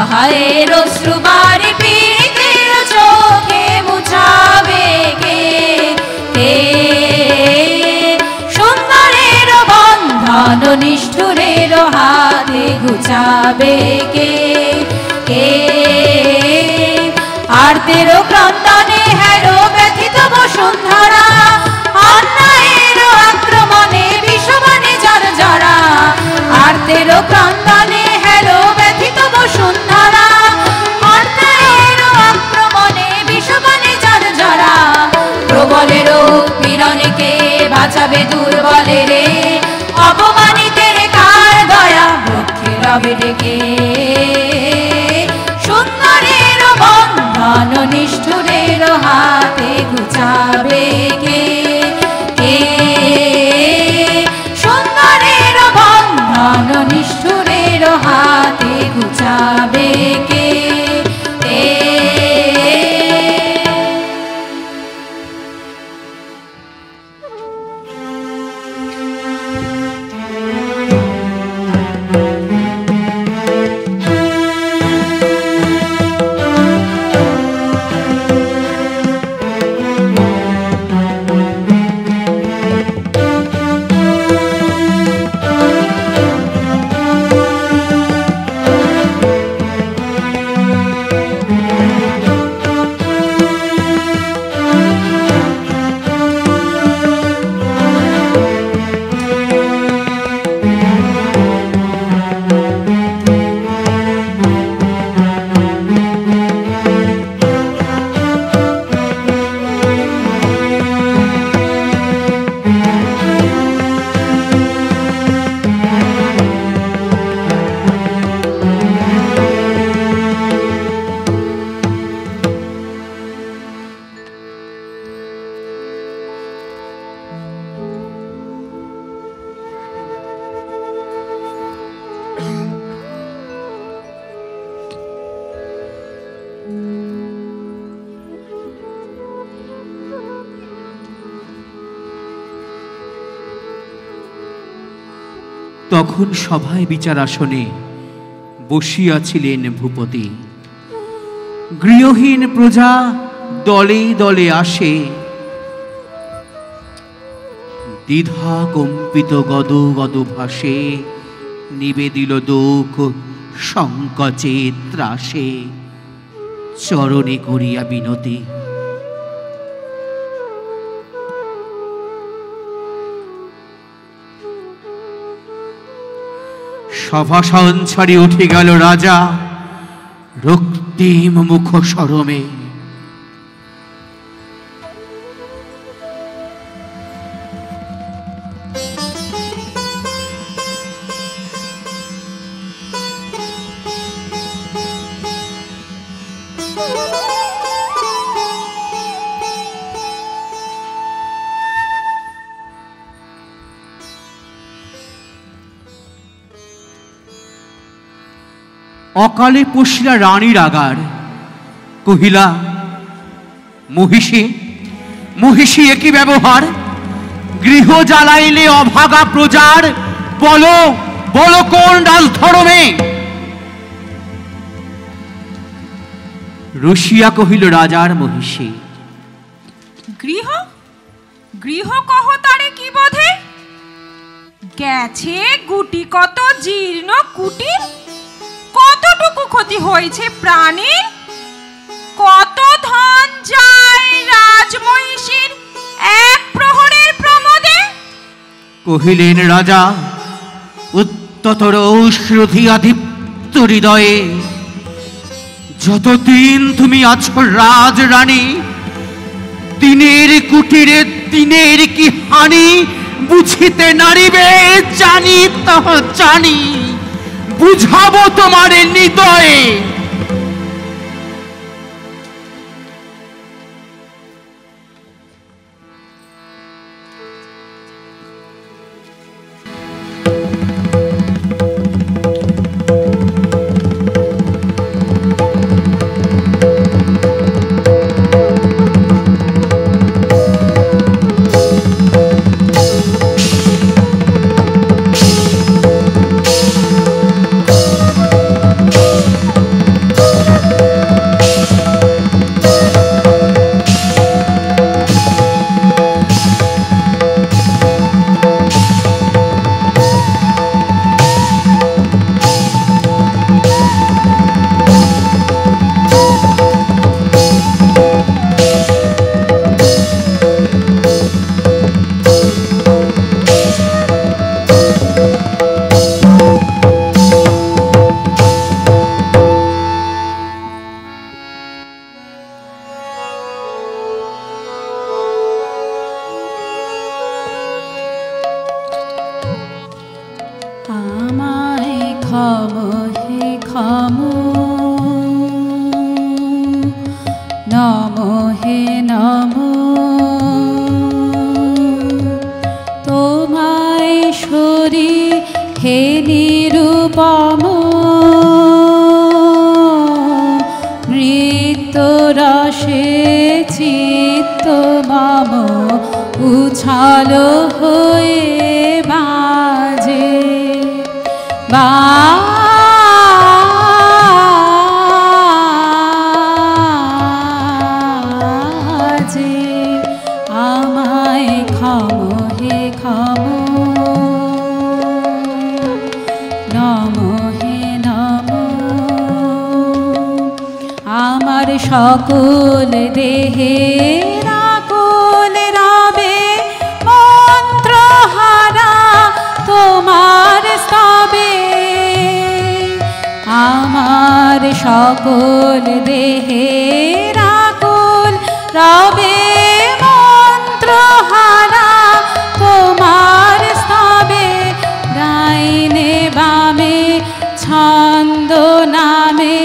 অসহায়ের অশ্রুবারি পীড়িতের চোখে মুছাবে কে? কে সুন্দরের বন্ধন নিষ্ঠুরের হাতে ঘুচাবে কে? কে আর্তের ক্রন্দনে হেরো ব্যথিত বসুন্ধরা, অন্যায়ের আক্রমণে বিষবাণে যার জরা। আর্তের ক্রন্দনে হেরো ব্যথিত বসুন্ধরা, অন্যায়ের আক্রমণে বিষবাণে যার জরা। প্রবলের পীড়নে কে বাঁচাবে দুর্বলের? অপমানিতের কার দয়া বক্ষে রবে ডেকে? সুন্দরের বন্ধন নিষ্ঠুরের হাতে ঘুচাবে কে? কে সুন্দরের বন্ধন নিষ্ঠুরের হাতে ঘুচাবে কে? তখন সভায় বিচার আসনে বসিয়াছিলেন ভূপতি। গৃহহীন প্রজা দলে দলে আসে, দ্বিধা কম্পিত গদ গদ ভাসে। নিবেদিল দুঃখ সংকোচে ত্রাসে, চরণে করিয়া বিনতি। সভাসন ছাড়ি উঠে গেল রাজা, রক্তিম মুখ সরমে। অকালে পশিলা রানীর আগার, কহিলা মহিষী মহিষী একই ব্যবহার। গৃহ জ্বালাইলে অভাগা প্রজার, বলো বলো কোন ডাল ধরমে? রসিয়া কহিল রাজার মহিষী, গৃহ গৃহ কহ তারে কি বোধে? গেছে গুটি কত জীর্ণ কুটির, কতটুকু ক্ষতি হয়েছে প্রাণীর। কত ধন যায় রাজমহিষীর এক প্রহরের প্রমোদে। কহিলেন রাজা উত্তর শ্রুধিয়া দীপ্ত হৃদয়ে, যতদিন তুমি আছো রাজ রানী, দিনের কুটিরে দিনের কি হানি বুঝিতে নারিবে। জানি তাহা জানি, বুঝাবো তোমার হৃদয়ে। নমো হে নমো তোমায় শরী হে নিরূপম নৃত্যরসে চিত্ত মম উছাল হয়ে বাজে বাজে আমায় ক্ষম হে ক্ষম নমো হে নমো আমার সকল দেহের আকুল রবে মন্ত্রহারা তোমার স্তবে আমার সকল দেহের আকুল রবে মন্ত্রহারা তোমার স্তবে ডাইনে বামে ছন্দ নামে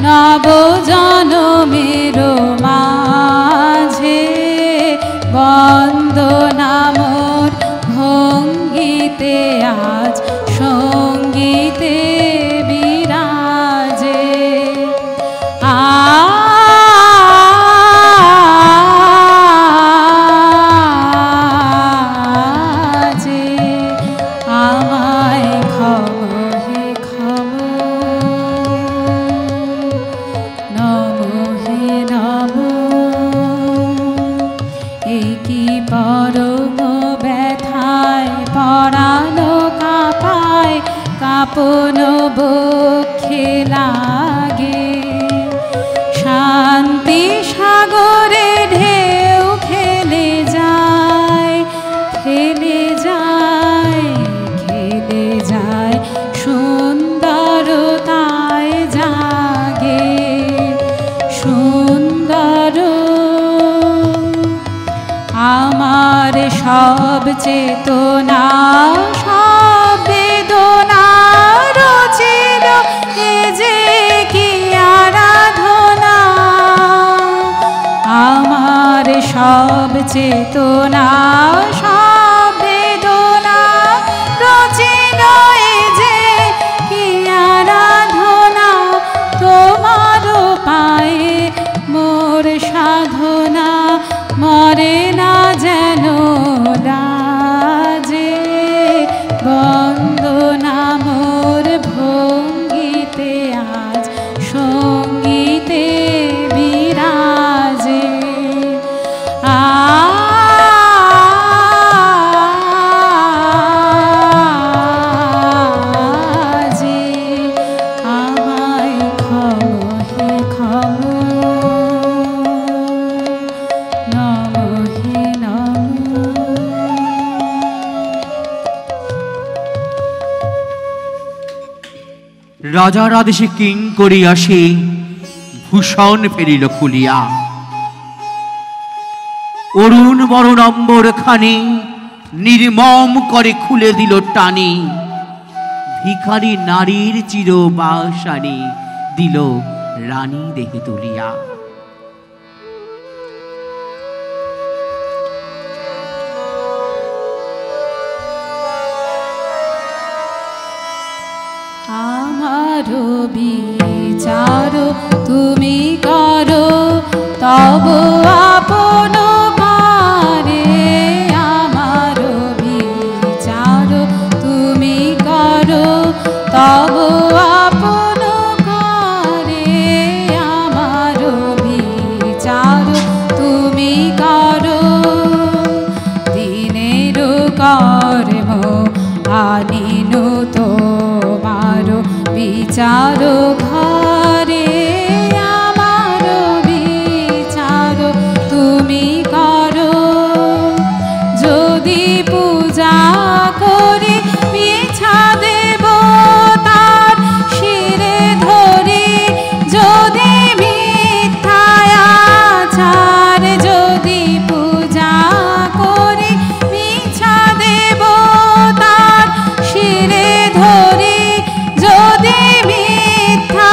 নব জনমের মাঝে বন্দনা মোর ভঙ্গিতে আজ সঙ্গীতে বিরাজে আজে আমায় ক্ষম হে ক্ষম নমো হে নমো একই পরম ব্যথায় পরানো কাঁপায় কাঁপন বক্ষে লাগে শান্তি সাগরে ঢেউ খেলে যায় খেলে যায় খেলে যায় সুন্দরতায় জাগে সুন্দর আমার সব চেতনা সব বেদনা রচিল এ যে কি আরাধনা আমার সব চেতনা সব বেদনা রচিল এ যে কি আরাধনা তোমার পায়ে মোর সাধনা মরে না যেন লাজে বন্দনা মোর ভঙ্গিতে আজ সঙ্গীতে বিরাজে আজে আমায় ক্ষম হে ক্ষম নমো হে নমো রাজার আদেশে কিং করিয়া সে ভূষণ ফেরিল খুলিয়া অরুণ বরণ অম্বর খানি নির্মম করে খুলে দিল টানি ভিখারি নারীর চির বাসানি দিল রানী দেহে তুলিয়া আমারো বিচার তুমি করো তব আপন কারে আমারো বিচার তুমি করো তব আপন কারে আমারো বিচার তুমি করো দিনের কর্ম আনিনু তোমার বিচার ঘরে আমার বিচার তুমি করো যদি পূজা করে পিছা দেব তার শিরে ধরি যদি মিথ্যাচার যদি পূজা করে পিছা দেব তার শিরে ধরি যদি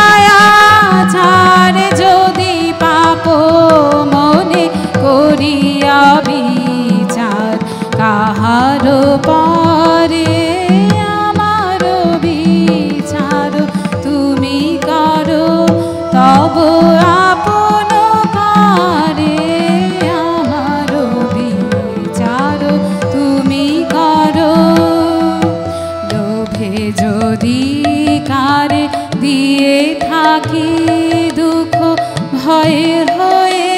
মিথ্যাচার যদি পাপ ভয়ের হয়ে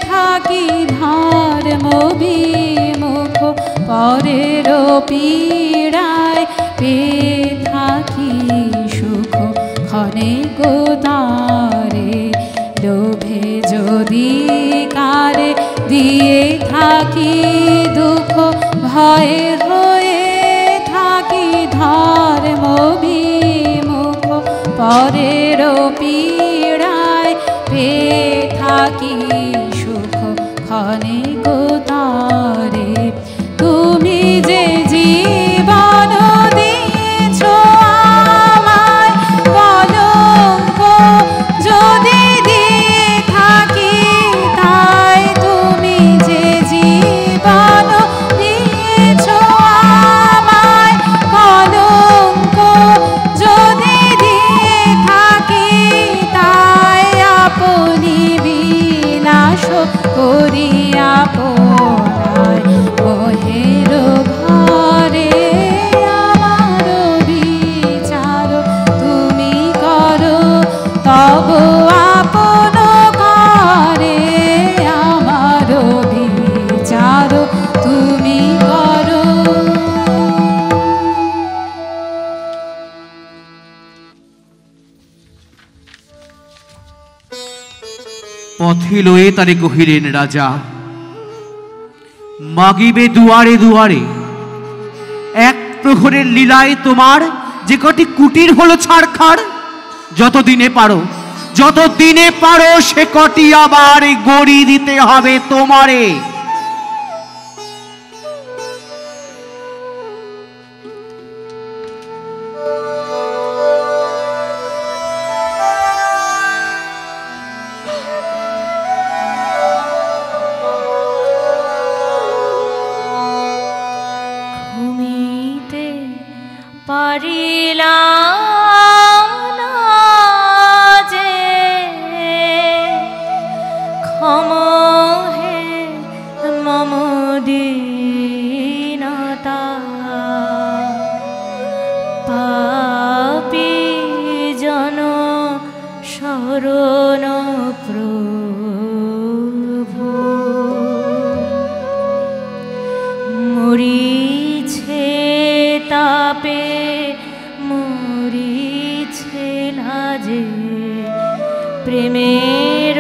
থাকি ধর্ম বিমুখ পরের পীড়ায় পেয়ে থাকি সুখ ক্ষণে গোদারে লোভে যদি কারে দিয়ে থাকি দুঃখ ভয়ের হয়ে থাকি ধর্ম বিমুখ পরের পীড়ায় পেয়ে থাকি সুখ ক্ষণে গোদারে তুমি যে জীবন দিয়েছ আমায় কলঙ্ক যদি দিয়ে থাকি তাই তুমি যে জীবন দিয়েছ আমায় কলঙ্ক যদি দিয়ে থাকি তাই আপনি বিনাশ করিয়া পড়ায় মোহের ঘরে আমার বিচার তুমি করো তব আপন ঘরে আমার বিচার তুমি করো। পথে লয়ে তারে কহিলেন রাজা, মাগিবে দুয়ারে দুয়ারে, এক প্রহরের লীলায় তোমার যে কটি কুটির হলো ছাড়খাড়, যতদিনে পারো সে কটি আবার গড়ি দিতে হবে তোমারে। ঘুমিতে পারিলাম না যে, ক্ষমহে মম দীনতা, পাপী জন শরণ প্রভু। মরিছে তাপে মরিছে লাজে, প্রেমের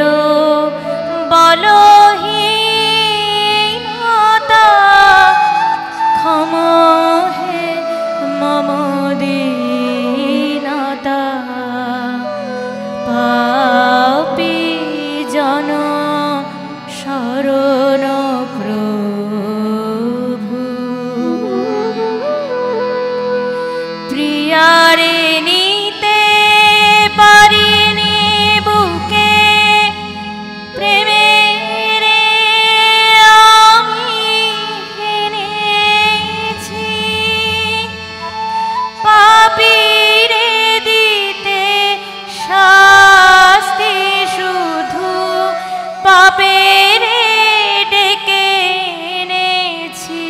বলহীনতা, ক্ষমহে মম দীনতা, পাপী জন শরণ প্রভু। প্রিয়ারে নিতে পারিনি বুকে, প্রেমের আমি এনেছি, পাপীরে দিতে শাস্তি শুধু পাপের ডেকে এনেছি।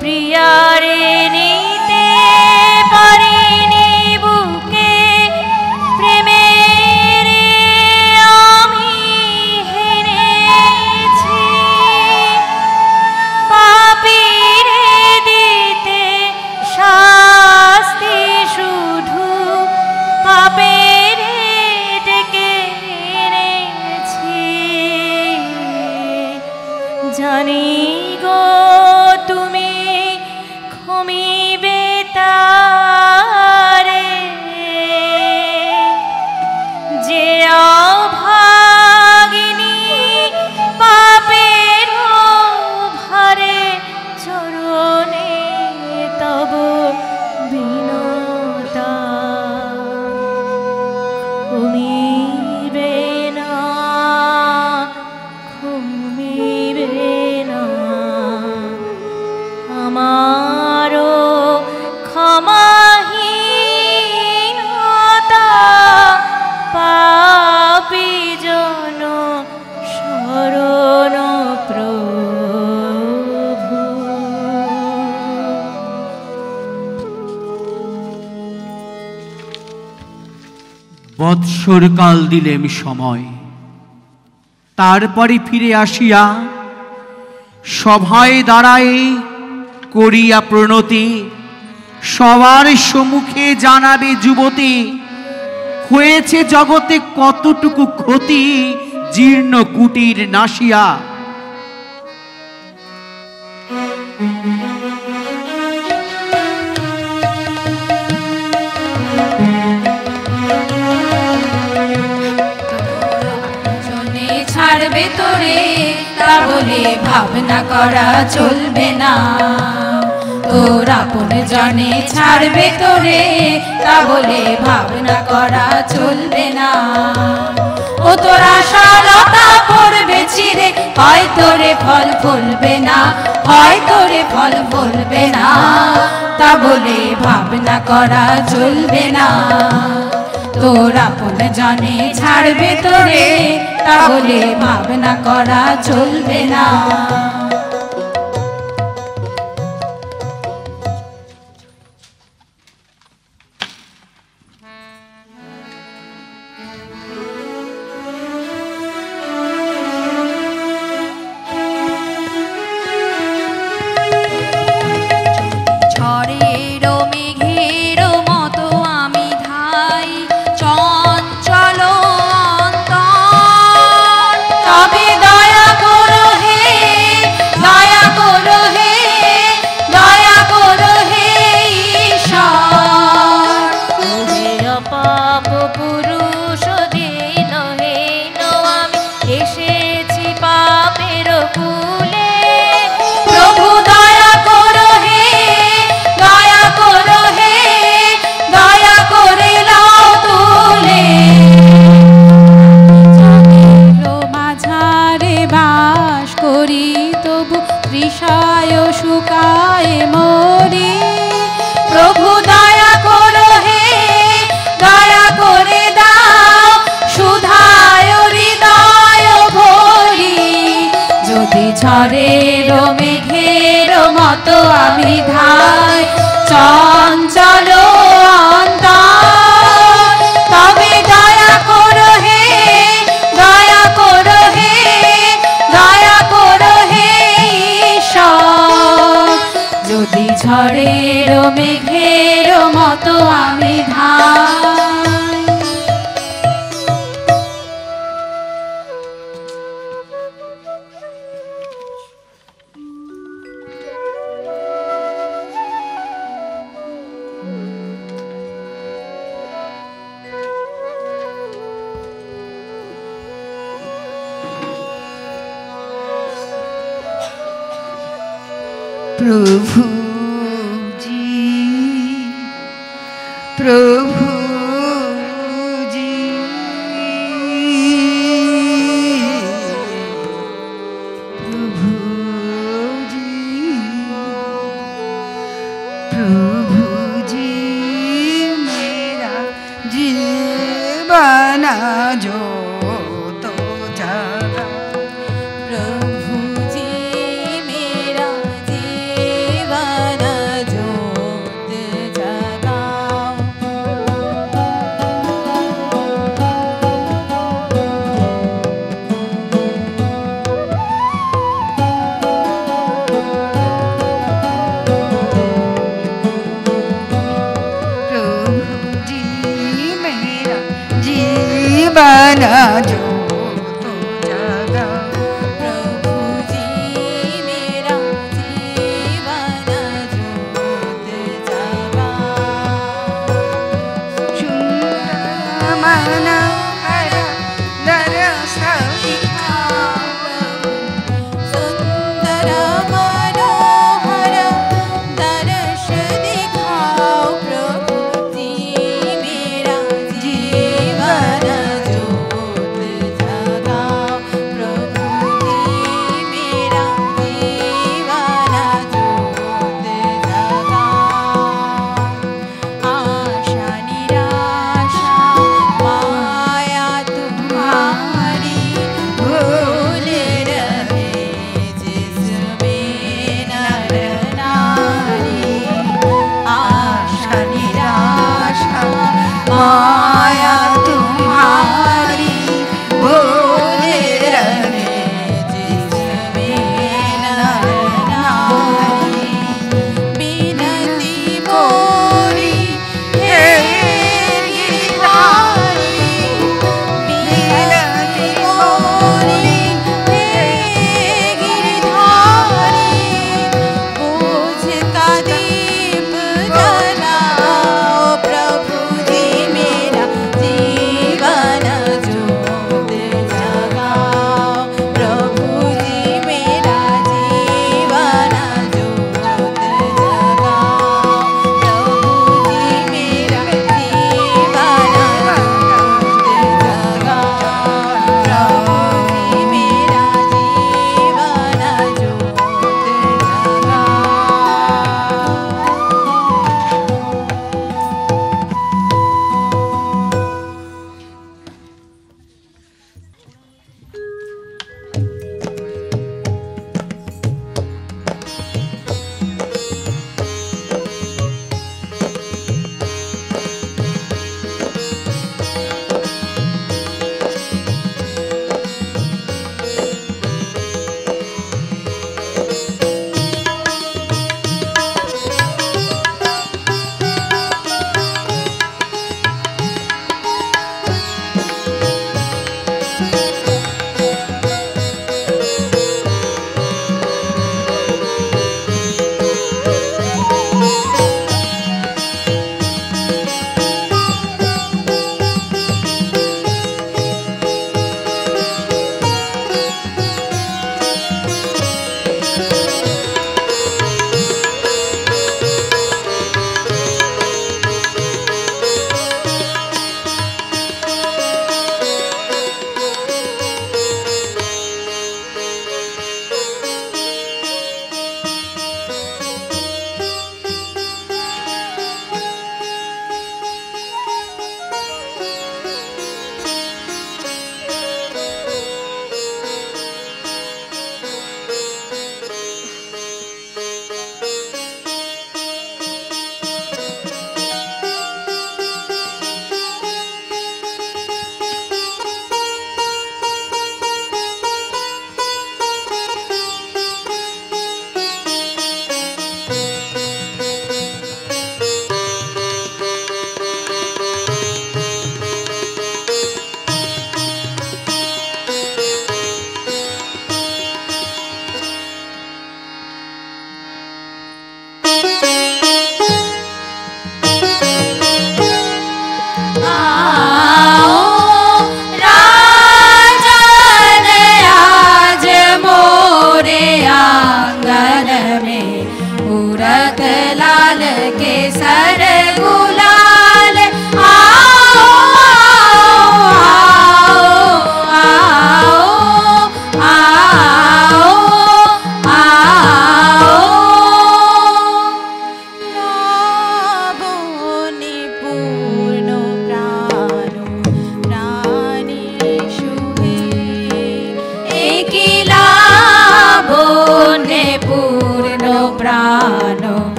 প্রিয়ারে নিতে পারিনি বুকে, প্রেমের আমি এনেছি, পাপীরে দিতে শাস্তি শুধু পাপের ডেকে এনেছি। জানি গো তুমি ক্ষমিবে তারে, যে অভাগিনী পাপের ভারে চরণে তব বিনতা। ক্ষমিবে না, ক্ষমিবে না, আমারো ক্ষমাহীনতা, পাপ বৎসরকাল দিলেম সময়। তারপরে ফিরে আসিয়া সভায় দাঁড়ায় করিয়া প্রণতি, সবার সম্মুখে জানাবে যুবতী, হয়েছে জগতে কতটুকু ক্ষতি জীর্ণ কুটির নাসিয়া। ছাড়বে তোরে তা বলে ভাবনা করা চলবে না, তোর আপন জনে ছাড়বে তোরে তা বলে ভাবনা করা চলবে না। ও তোর আশালতা পড়বে চিরে, হয় তোরে ফল ফলবে না, হয় তোরে ফল ফলবে না, তা বলে ভাবনা করা চলবে না। তোর আপন জনে ছাড়বে তোরে তা বলে ভাবনা করা চলবে না। ঝড়ের মেঘের মতো আমি ধাই চঞ্চল অন্তর, তবে দয়া করো হে, দয়া করো হে, দয়া করো হে ঈশ্বর। যদি ঝড়ের মেঘের মতো আমি ধাই। प्रभु जी, प्रभु जी, प्रभु जी, प्रभु जी मेरा जीवन जो तो जागा। प्रभु जी मेरा जीवन जोत जगाओ। प्रभु जी मेरा जीवन जो तो जागा। प्रभु जी मेरा जीवन जोत जगाओ। सुंदर मनोहर दर्श दिखाओ। सुंदर मनोहर दर्श दिखाओ। प्रभु जी मेरा जीवन जोत बोले रहे जिसमें नर नारी। बिनती मोरी हे गिरधारी, बिनती मोरी हे गिरधारी। बोझ का दीप जलाओ प्रभु जी मेरा जीवन ज्योत जगाओ। प्रभु जी मेरा जीवन ज्योत जगाओ। प्रभु जी मेरा जीवन ज्योत जगाओ। प्रभु जी मेरा जीवन ज्योत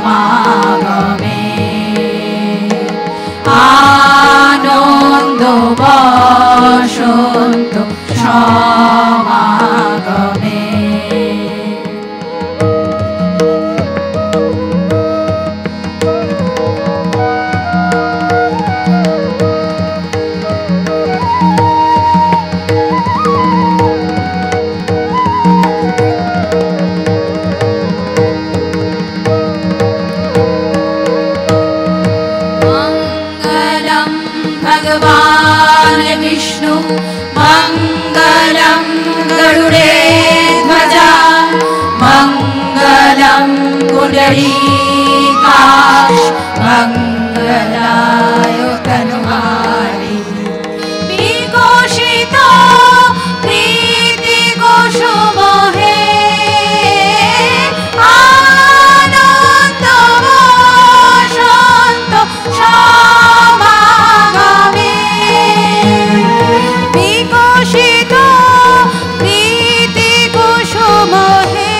সমাগমে আনন্দ বসন্ত সমাগমে भगवान विष्णु मंगलम गरुड़े ध्वजा मंगलम पुंडरीकाक्ष मंगलाय तनुहारी विकोषित प्रीति कुसुम हे आनंद बसंत বিকশিত প্রীতি কুসুম হে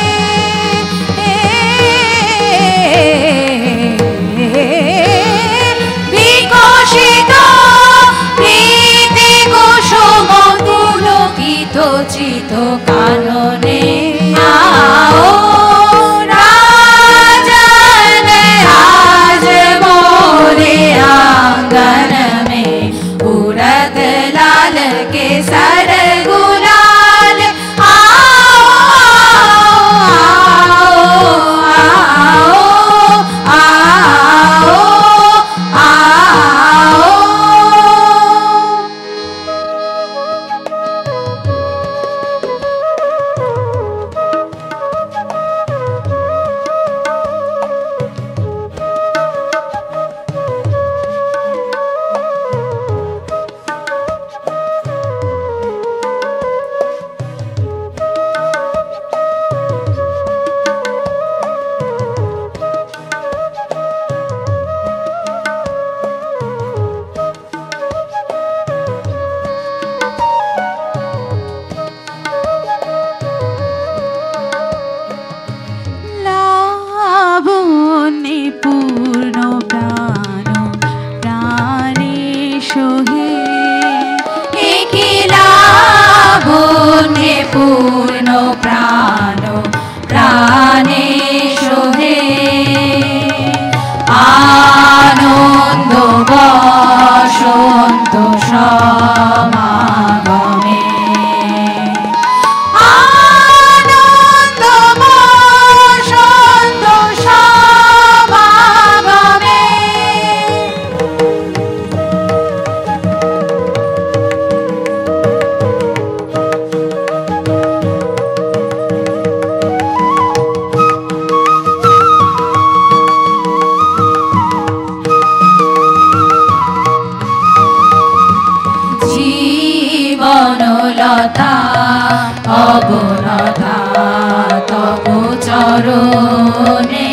চরণে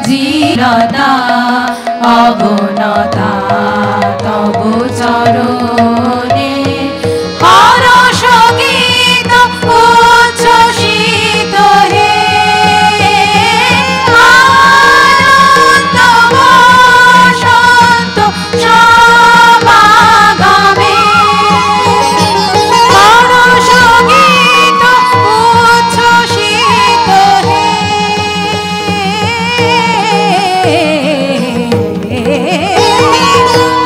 জীরতা অবনতা তব চরণে হরষ গীত উচ্ছ্বসিত হে আনন্দ বসন্ত সমাগমে হরষ গীত উচ্ছ্বসিত হে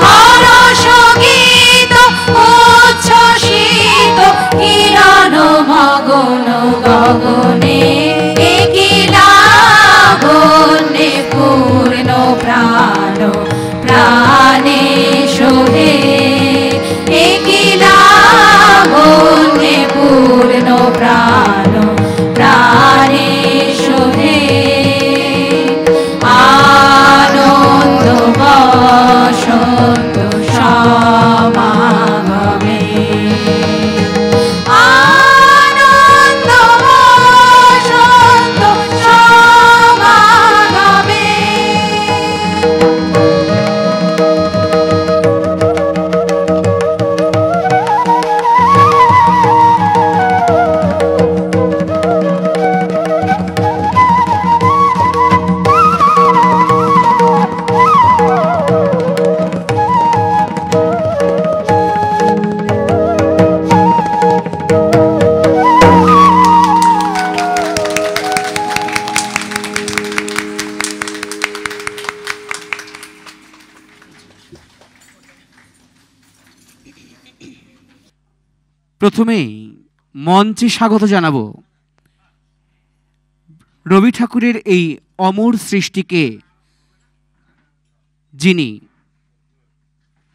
হরষ গীত উচ্ছ্বসিত কিরণ মগন গগনে কি লাবণ্যে পূর্ণ প্রাণ প্রাণে শোভে কি লাবণ্যে পূর্ণ প্রাণ প্রাণে শোভে আনন্দ বসন্ত সমাগমে আনন্দ বসন্ত সমাগমে প্রথমেই মঞ্চে স্বাগত জানাবো রবি ঠাকুরের এই অমর সৃষ্টিকে, যিনি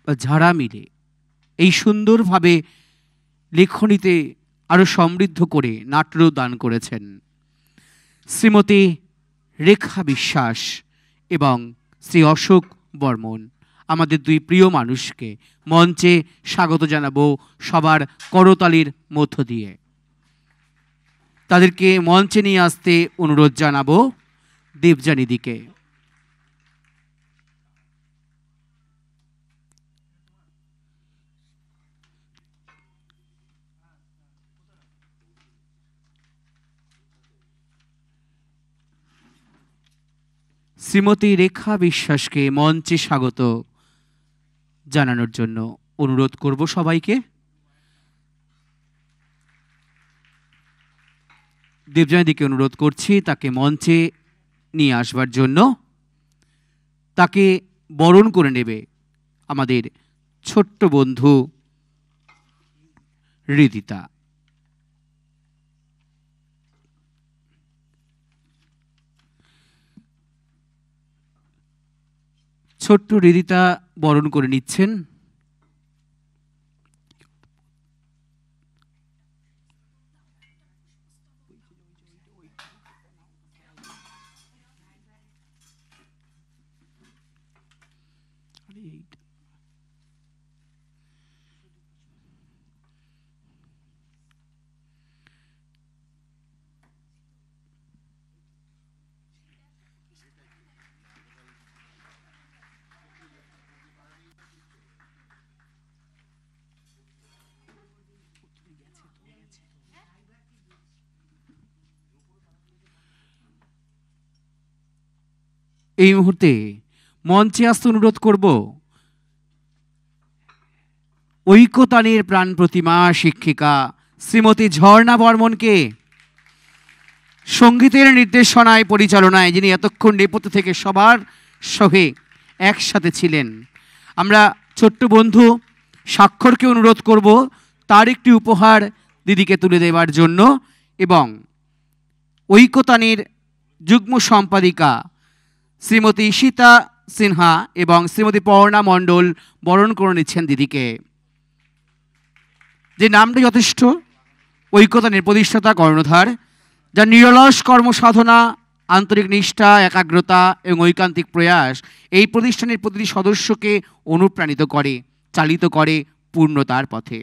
ঝাড়া মিলে এই সুন্দরভাবে লেখনীতে আরো সমৃদ্ধ করে নাট্য দান করেছেন শ্রীমতী রেখা বিশ্বাস এবং শ্রী অশোক বর্মন। আমাদের দুই প্রিয় মানুষকে মঞ্চে স্বাগত জানাবো সবার করতালির মধ্য দিয়ে। তাদেরকে মঞ্চে নিয়ে আসতে অনুরোধ জানাবো দেবযানীদিকে। শ্রীমতী রেখা বিশ্বাসকে মঞ্চে স্বাগত জানানোর জন্য অনুরোধ করব সবাইকে। দেবযানীদিকে অনুরোধ করছি তাকে মঞ্চে নিয়ে আসবার জন্য। তাকে বরণ করে নেবে আমাদের ছোট্ট বন্ধু হৃদিতা। ছোট্ট হৃদিতা বরণ করে নিচ্ছেন। এই মুহূর্তে মঞ্চে আসতে অনুরোধ করব ঐকতানের প্রাণ প্রতিমা শিক্ষিকা শ্রীমতী ঝর্ণা বর্মনকে। সঙ্গীতের নির্দেশনায় পরিচালনায় যিনি এতক্ষণ নেপথ্য থেকে সবার সঙ্গে একসাথে ছিলেন। আমরা ছোট্ট বন্ধু স্বাক্ষরকে অনুরোধ করব তার একটি উপহার দিদিকে তুলে দেওয়ার জন্য, এবং ঐকতানের যুগ্ম সম্পাদিকা শ্রীমতী ঈশিতা সিনহা এবং শ্রীমতী পর্ণা মণ্ডল বরণ করে নিচ্ছেন দিদিকে। যে নামটা যথেষ্ট, ঐকতানের প্রতিষ্ঠাতা কর্ণধার, যা নিরলস কর্মসাধনা, আন্তরিক নিষ্ঠা, একাগ্রতা এবং ঐকান্তিক প্রয়াস এই প্রতিষ্ঠানের প্রতিটি সদস্যকে অনুপ্রাণিত করে, চালিত করে পূর্ণতার পথে।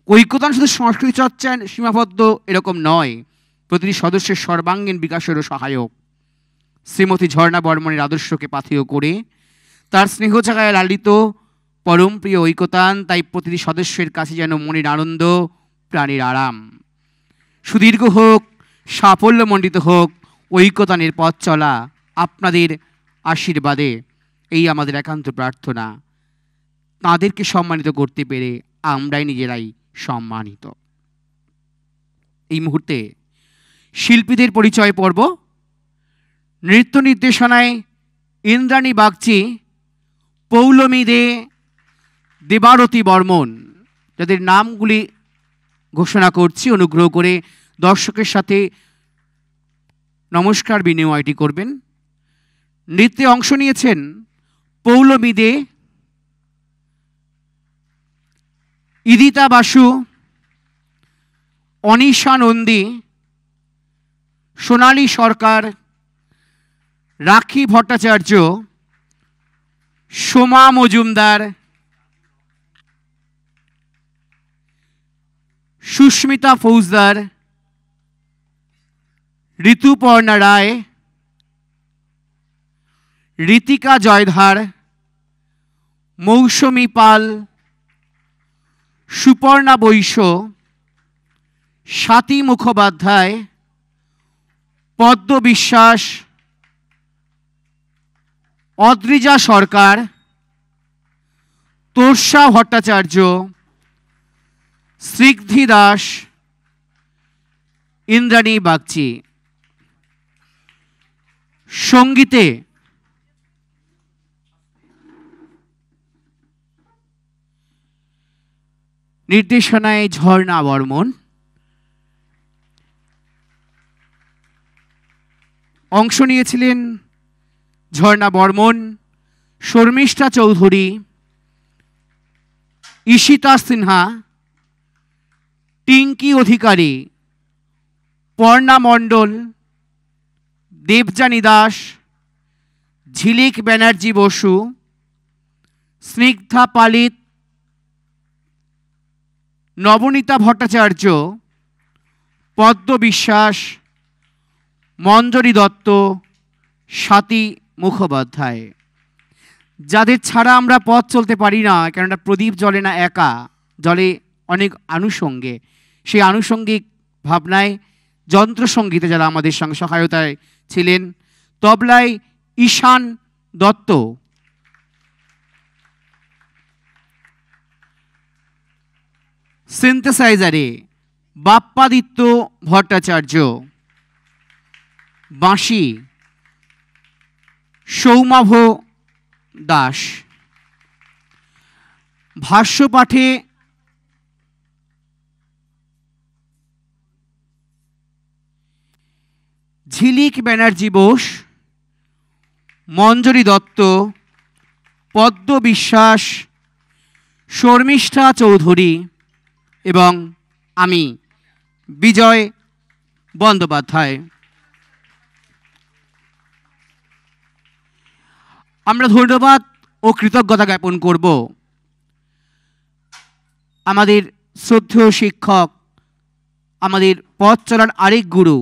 ঐকতান শুধু সংস্কৃতি চর্চায় সীমাবদ্ধ এরকম নয়, প্রতিটি সদস্যের সর্বাঙ্গীন বিকাশেরও সহায়ক। শ্রীমতী ঝর্ণা বর্মণের আদর্শকে পাথেয় করে তার স্নেহজাগায় লালিত পরম প্রিয় ঐকতান তাই প্রতিটি সদস্যের কাছে যেন মনের আনন্দ, প্রাণীর আরাম। সুদীর্ঘ হোক, সাফল্যমণ্ডিত হোক ঐকতানের পথ চলা আপনাদের আশীর্বাদে, এই আমাদের একান্ত প্রার্থনা। তাঁদেরকে সম্মানিত করতে পেরে আমরাই নিজেরাই সম্মানিত। এই মুহূর্তে শিল্পীদের পরিচয় পর্ব। নৃত্য নির্দেশনায় ইন্দ্রাণী বাগচি, পৌলমী দে, দেবারতী বর্মন, যাদের নামগুলি ঘোষণা করছি, অনুগ্রহ করে দর্শকের সাথে নমস্কার বিনিময়টি করবেন। নৃত্যে অংশ নিয়েছেন পৌলমী দে, ইদিতা বাসু, অনিশা নন্দী, সোনালী সরকার, রাখি ভট্টাচার্য, সোমা মজুমদার, সুস্মিতা ফৌজদার, ঋতুপর্ণা রায়, ঋতিকা জয়ধার, মৌসুমী পাল, সুপর্ণা বৈশ্য, স্বাতী মুখোপাধ্যায়, পদ্ম বিশ্বাস, অদ্রিজা সরকার, তোর্ষা ভট্টাচার্য, স্নিগ্ধি দাস, ইন্দ্রাণী বাগচি। সঙ্গীতে নির্দেশনায় ঝর্ণা বর্মন, অংশ নিয়েছিলেন ঝর্ণা বর্মন, শর্মিষ্ঠা চৌধুরী, ঈশিতা সিনহা, টিঙ্কি অধিকারী, পর্ণা মণ্ডল, দেবযানী দাস, ঝিলিক ব্যানার্জি বসু, স্নিগ্ধা পালিত, নবনীতা ভট্টাচার্য, পদ্ম বিশ্বাস, মঞ্জরি দত্ত, স্বাতী মুখোপাধ্যায়, যাদের ছাড়া আমরা পথ চলতে পারি না, কেননা প্রদীপ জ্বলে না একা, জ্বলে অনেক আনুষঙ্গে। সেই আনুষঙ্গিক ভাবনায় যন্ত্রসঙ্গীতে যারা আমাদের সঙ্গে সহায়তায় ছিলেন, তবলায় ঈশান দত্ত, সিনথেসাইজারে বাপ্পাদিত্য ভট্টাচার্য, বাঁশি সৌমাভ দাস, ভাষ্যপাঠে ঝিলিক ব্যানার্জি বোস, মঞ্জরি দত্ত, পদ্ম বিশ্বাস, শর্মিষ্ঠা চৌধুরী এবং আমি বিজয় বন্দ্যোপাধ্যায়। আমরা ধন্যবাদ ও কৃতজ্ঞতা জ্ঞাপন করব আমাদের শ্রদ্ধেয় শিক্ষক, আমাদের পথ চলার আরেক গুরু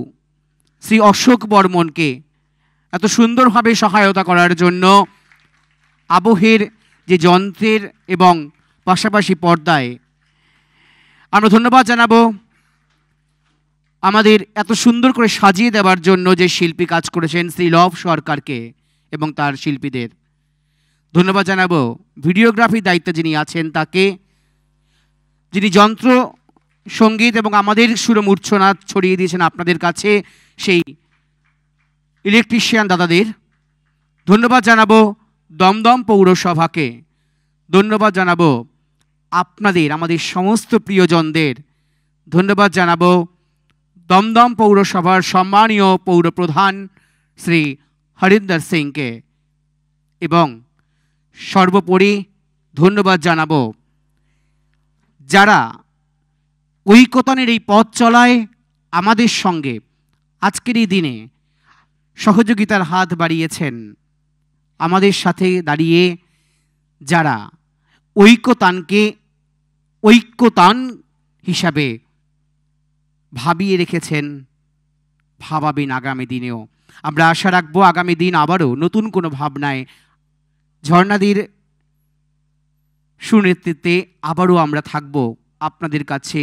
শ্রী অশোক বর্মনকে এত সুন্দরভাবে সহায়তা করার জন্য। আবহের যে যন্ত্রের এবং পাশাপাশি পর্দায় আমরা ধন্যবাদ জানাবো আমাদের এত সুন্দর করে সাজিয়ে দেওয়ার জন্য যে শিল্পী কাজ করেছেন শ্রী লভ সরকারকে এবং তার শিল্পীদের। ধন্যবাদ জানাবো ভিডিওগ্রাফির দায়িত্বে যিনি আছেন তাকে, যিনি যন্ত্র সঙ্গীত এবং আমাদের সুরমূর্ছনা ছড়িয়ে দিয়েছেন আপনাদের কাছে, সেই ইলেকট্রিশিয়ান দাদাদের। ধন্যবাদ জানাবো দমদম পৌরসভাকে, ধন্যবাদ জানাবো আপনাদের আমাদের সমস্ত প্রিয়জনদের, ধন্যবাদ জানাবো দমদম পৌরসভার সম্মানীয় পৌরপ্রধান শ্রী হরিন্দর সিংকে, এবং সর্বোপরি ধন্যবাদ জানাবো যারা ঐকতানের এই পথ চলায় আমাদের সঙ্গে আজকের এই দিনে সহযোগিতার হাত বাড়িয়েছেন, আমাদের সাথে দাঁড়িয়ে যারা ঐকতানকে ঐক্যতান হিসাবে ভাবিয়ে রেখেছেন, ভাবাবেন আগামী দিনেও। আমরা আশা রাখবো আগামী দিন আবারও নতুন কোনো ভাবনায় ঝর্ণাদির সুনেতৃত্বে আবারও আমরা থাকব আপনাদের কাছে,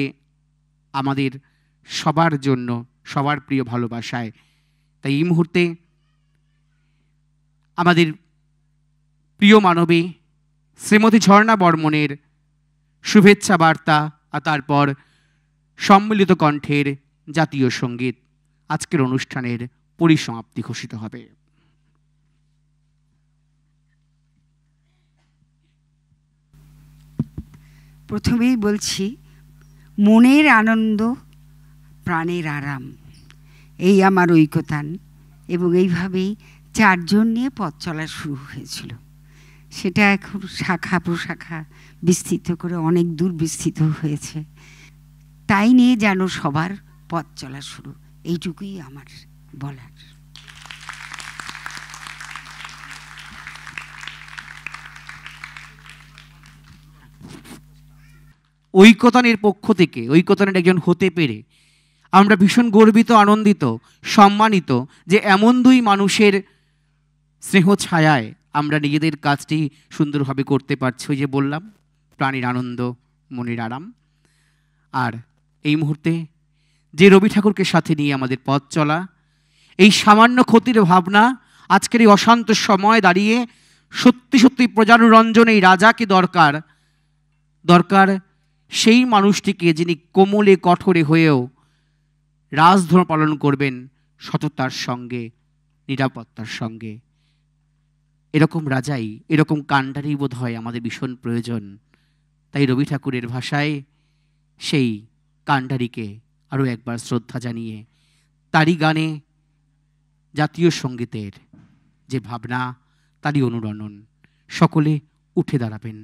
আমাদের সবার জন্য, সবার প্রিয় ভালোবাসায়। তাই এই মুহূর্তে আমাদের প্রিয় মানবী শ্রীমতী ঝর্ণা বর্মনের শুভেচ্ছা বার্তা আর তারপর সম্মিলিত কণ্ঠের জাতীয় সঙ্গীত আজকের অনুষ্ঠানের পরিসমাপ্তি ঘোষিত হবে। প্রথমেই বলছি, মনের আনন্দ প্রাণের আরাম, এই আমার ঐকতান। এবং এইভাবেই 4 জন নিয়ে পথ চলা শুরু হয়েছিল। সেটা এখন শাখা প্রশাখা বিস্তৃত করে অনেক দূর বিস্তৃত হয়েছে। তাই নিয়ে যেন সবার পথ চলা শুরু, এইটুকুই আমার বলার। ঐকতানের পক্ষ থেকে, ঐকতানের একজন হতে পেরে আমরা ভীষণ গর্বিত, আনন্দিত, সম্মানিত যে এমন 2 মানুষের স্নেহ ছায়ায় আমরা নিজেদের কাজটি সুন্দরভাবে করতে পারছি। ওই যে বললাম, প্রাণীর আনন্দ মনের আরাম। আর এই মুহূর্তে যে রবি ঠাকুরকে সাথে নিয়ে আমাদের পথ চলা, এই সামান্য ক্ষতির ভাবনা আজকের এই অশান্ত সময় দাঁড়িয়ে সত্যি সত্যি প্রজানুরঞ্জন এই রাজাকে দরকার সেই মানুষটিকে যিনি কোমলে কঠোরে হয়েও রাজধর্ম পালন করবেন সততার সঙ্গে, নিরাপত্তার সঙ্গে। এরকম রাজাই, এরকম কাণ্ডারই বোধ হয় আমাদের ভীষণ প্রয়োজন। তাই রবি ঠাকুরের ভাষায় সেই কাণ্ডারিকে আরও একবার শ্রদ্ধা জানিয়ে তারই গানে জাতীয় সঙ্গীতের যে ভাবনা, তারই অনুরণন সকলে উঠে দাঁড়াবেন।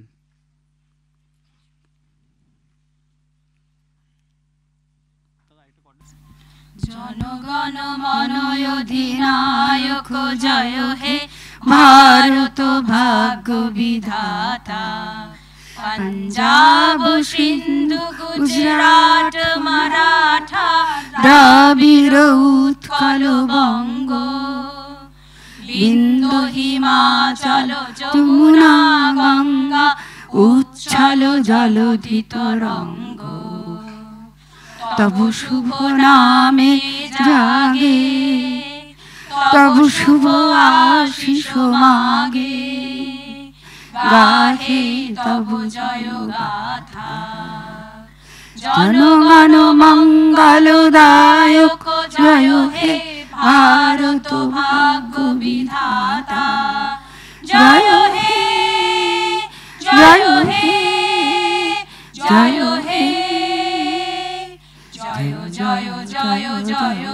জনগণ মন অধিনায়ক জয় হে ভারত ভাগ্য বিধাতা। পঞ্জাব সিন্ধু গুজরাট মারাঠা দ্রাবিড় উৎকল বঙ্গ, বিন্দু হিমাচল যমুনা গঙ্গা উচ্ছল জলধি তরঙ্গ। তব শুভ নামে জাগে, তব শুভ আশিস মাগে, গাহে তব জয় গাথা। জনগণ মঙ্গলদায়ক জয় হে ভারত ভাগ্য বিধাতা। জয় হে জয় হে জয় হে জয় জয় জয় জয়